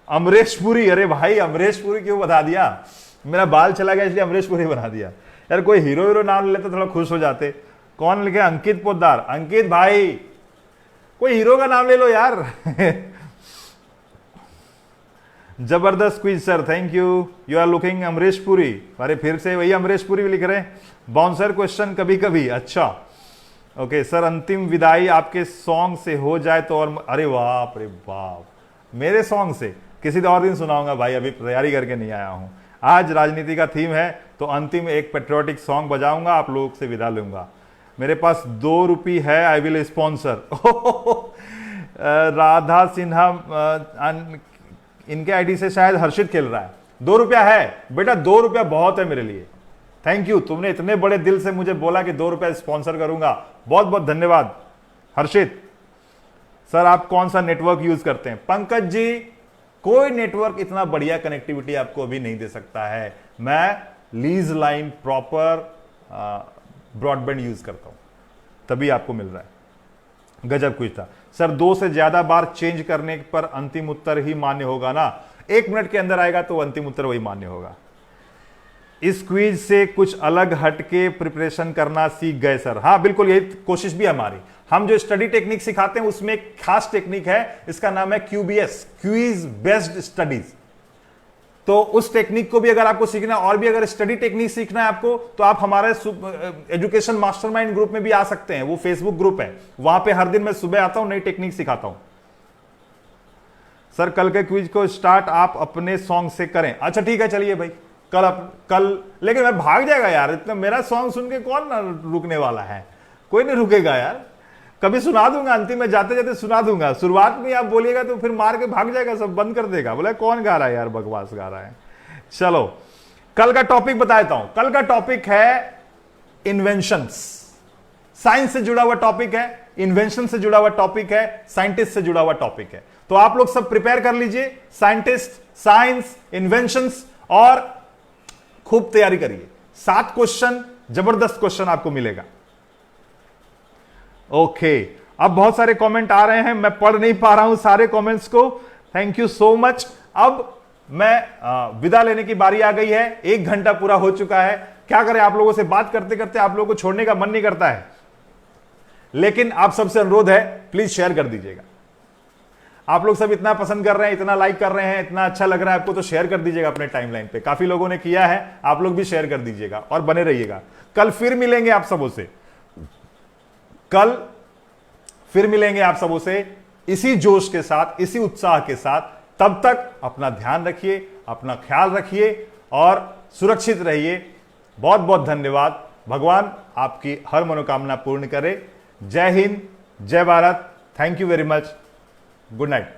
Speaker 5: Amrish Puri. अरे भाई अमरीश पुरी क्यों बता दिया, मेरा बाल चला गया इसलिए अमरीश पुरी बना दिया यार। कोई हीरो नाम लेते थोड़ा खुश हो जाते। कौन लिखे? अंकित पोद्दार। अंकित भाई कोई हीरो का नाम ले लो यार। जबरदस्त quiz sir, thank you. You are looking Amrish Puri. अरे फिर से वही अमरीश पुरी भी लिख रहे हैं। बाउंसर क्वेश्चन कभी कभी, अच्छा ओके सर। अंतिम विदाई आपके सॉन्ग से हो जाए तो और, अरे बाप रे बाप, मेरे सॉन्ग से किसी और दिन सुनाऊंगा भाई, अभी तैयारी करके नहीं आया हूं। आज राजनीति का थीम है तो अंतिम एक पेट्रियोटिक सॉन्ग बजाऊंगा, आप लोगों से विदा लूंगा। मेरे पास 2 रुपये है, I will sponsor. Radha Sinha, इनके आईडी से शायद हर्षित खेल रहा है। 2 रुपया है बेटा, 2 रुपया बहुत है मेरे लिए, थैंक यू, तुमने इतने बड़े दिल से मुझे बोला कि 2 रुपए स्पॉन्सर करूंगा, बहुत बहुत धन्यवाद। हर्षित सर आप कौन सा नेटवर्क यूज करते हैं? पंकज जी कोई नेटवर्क इतना बढ़िया कनेक्टिविटी आपको अभी नहीं दे सकता है, मैं lease line proper broadband use करता हूं, तभी आपको मिल रहा है। गजब कुछ था सर, 2 से ज्यादा बार चेंज करने पर अंतिम उत्तर ही मान्य होगा ना? 1 मिनट के अंदर आएगा तो अंतिम उत्तर वही मान्य होगा। इस क्विज से कुछ अलग हटके प्रिपरेशन करना सीख गए सर? हाँ बिल्कुल, यही कोशिश भी हमारी। हम जो स्टडी टेक्निक सिखाते हैं उसमें एक खास टेक्निक है, इसका नाम है QBS, क्विज बेस्ड स्टडीज। तो उस टेक्निक को भी अगर आपको सीखना, और भी अगर स्टडी टेक्निक सीखना है आपको, तो आप हमारे एजुकेशन मास्टरमाइंड ग्रुप में भी आ सकते हैं। वो फेसबुक ग्रुप है, वहां पे हर दिन मैं सुबह आता हूं, नई टेक्निक सिखाता हूं। सर कल के क्विज को स्टार्ट आप अपने सॉन्ग से करें। अच्छा ठीक है, चलिए भाई कल लेकिन मैं भाग जाएगा यार, इतना मेरा सॉन्ग सुन के कौन ना रुकने वाला है, कोई नहीं रुकेगा यार। कभी सुना दूंगा, अंतिम में जाते जाते सुना दूंगा, शुरुआत में आप बोलिएगा तो फिर मार के भाग जाएगा, सब बंद कर देगा, बोले कौन गा रहा है यार, बकवास गा रहा है। चलो कल का टॉपिक बता देता हूं। कल का टॉपिक है इन्वेंशंस, साइंस से जुड़ा हुआ टॉपिक है, इन्वेंशन से जुड़ा हुआ टॉपिक है, साइंटिस्ट से जुड़ा हुआ टॉपिक है। तो आप लोग सब प्रिपेयर कर लीजिए, साइंटिस्ट, साइंस, इन्वेंशंस, और खूब तैयारी करिए। 7 क्वेश्चन, जबरदस्त क्वेश्चन आपको मिलेगा। ओके अब बहुत सारे कमेंट आ रहे हैं, मैं पढ़ नहीं पा रहा हूं सारे कमेंट्स को, थैंक यू सो मच। अब मैं विदा लेने की बारी आ गई है, 1 घंटा पूरा हो चुका है। क्या करें, आप लोगों से बात करते करते आप लोगों को छोड़ने का मन नहीं करता है, लेकिन आप सबसे अनुरोध है प्लीज शेयर कर दीजिएगा। आप लोग सब इतना पसंद कर रहे हैं, इतना लाइक कर रहे हैं, इतना अच्छा लग रहा है आपको, तो शेयर कर दीजिएगा अपने टाइमलाइन पे। काफी लोगों ने किया है, आप लोग भी शेयर कर दीजिएगा और बने रहिएगा। कल फिर मिलेंगे आप सबों से, कल फिर मिलेंगे आप सबों से इसी जोश के साथ, इसी उत्साह के साथ। तब तक अपना ध्यान रखिए, अपना ख्याल रखिए और सुरक्षित रहिए। बहुत बहुत धन्यवाद। भगवान आपकी हर मनोकामना पूर्ण करे। जय हिंद, जय Bharat, thank you very much, good night.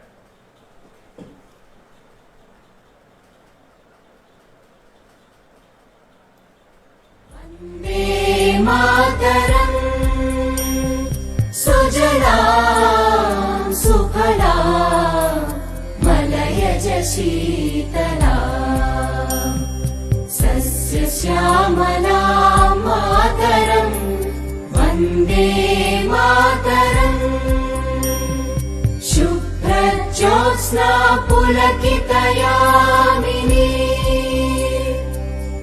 Speaker 1: Vande Mataram सुजलां सुफलां मलयज शीतलां सस्यश्यामलां मातरम् वन्दे मातरम्। शुभ्रज्योत्स्ना पुलकितयामिनी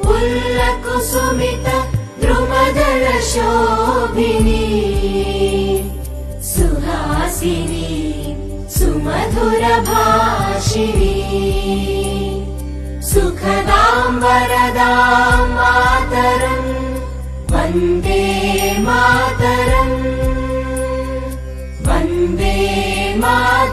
Speaker 1: पुल्लकुसुमित द्रुमदलशोभिनी सुहासिनी सुमधुरभाषिणी सुखदां वरदां मातरम् वन्दे मातरम् वन्दे मातरम्।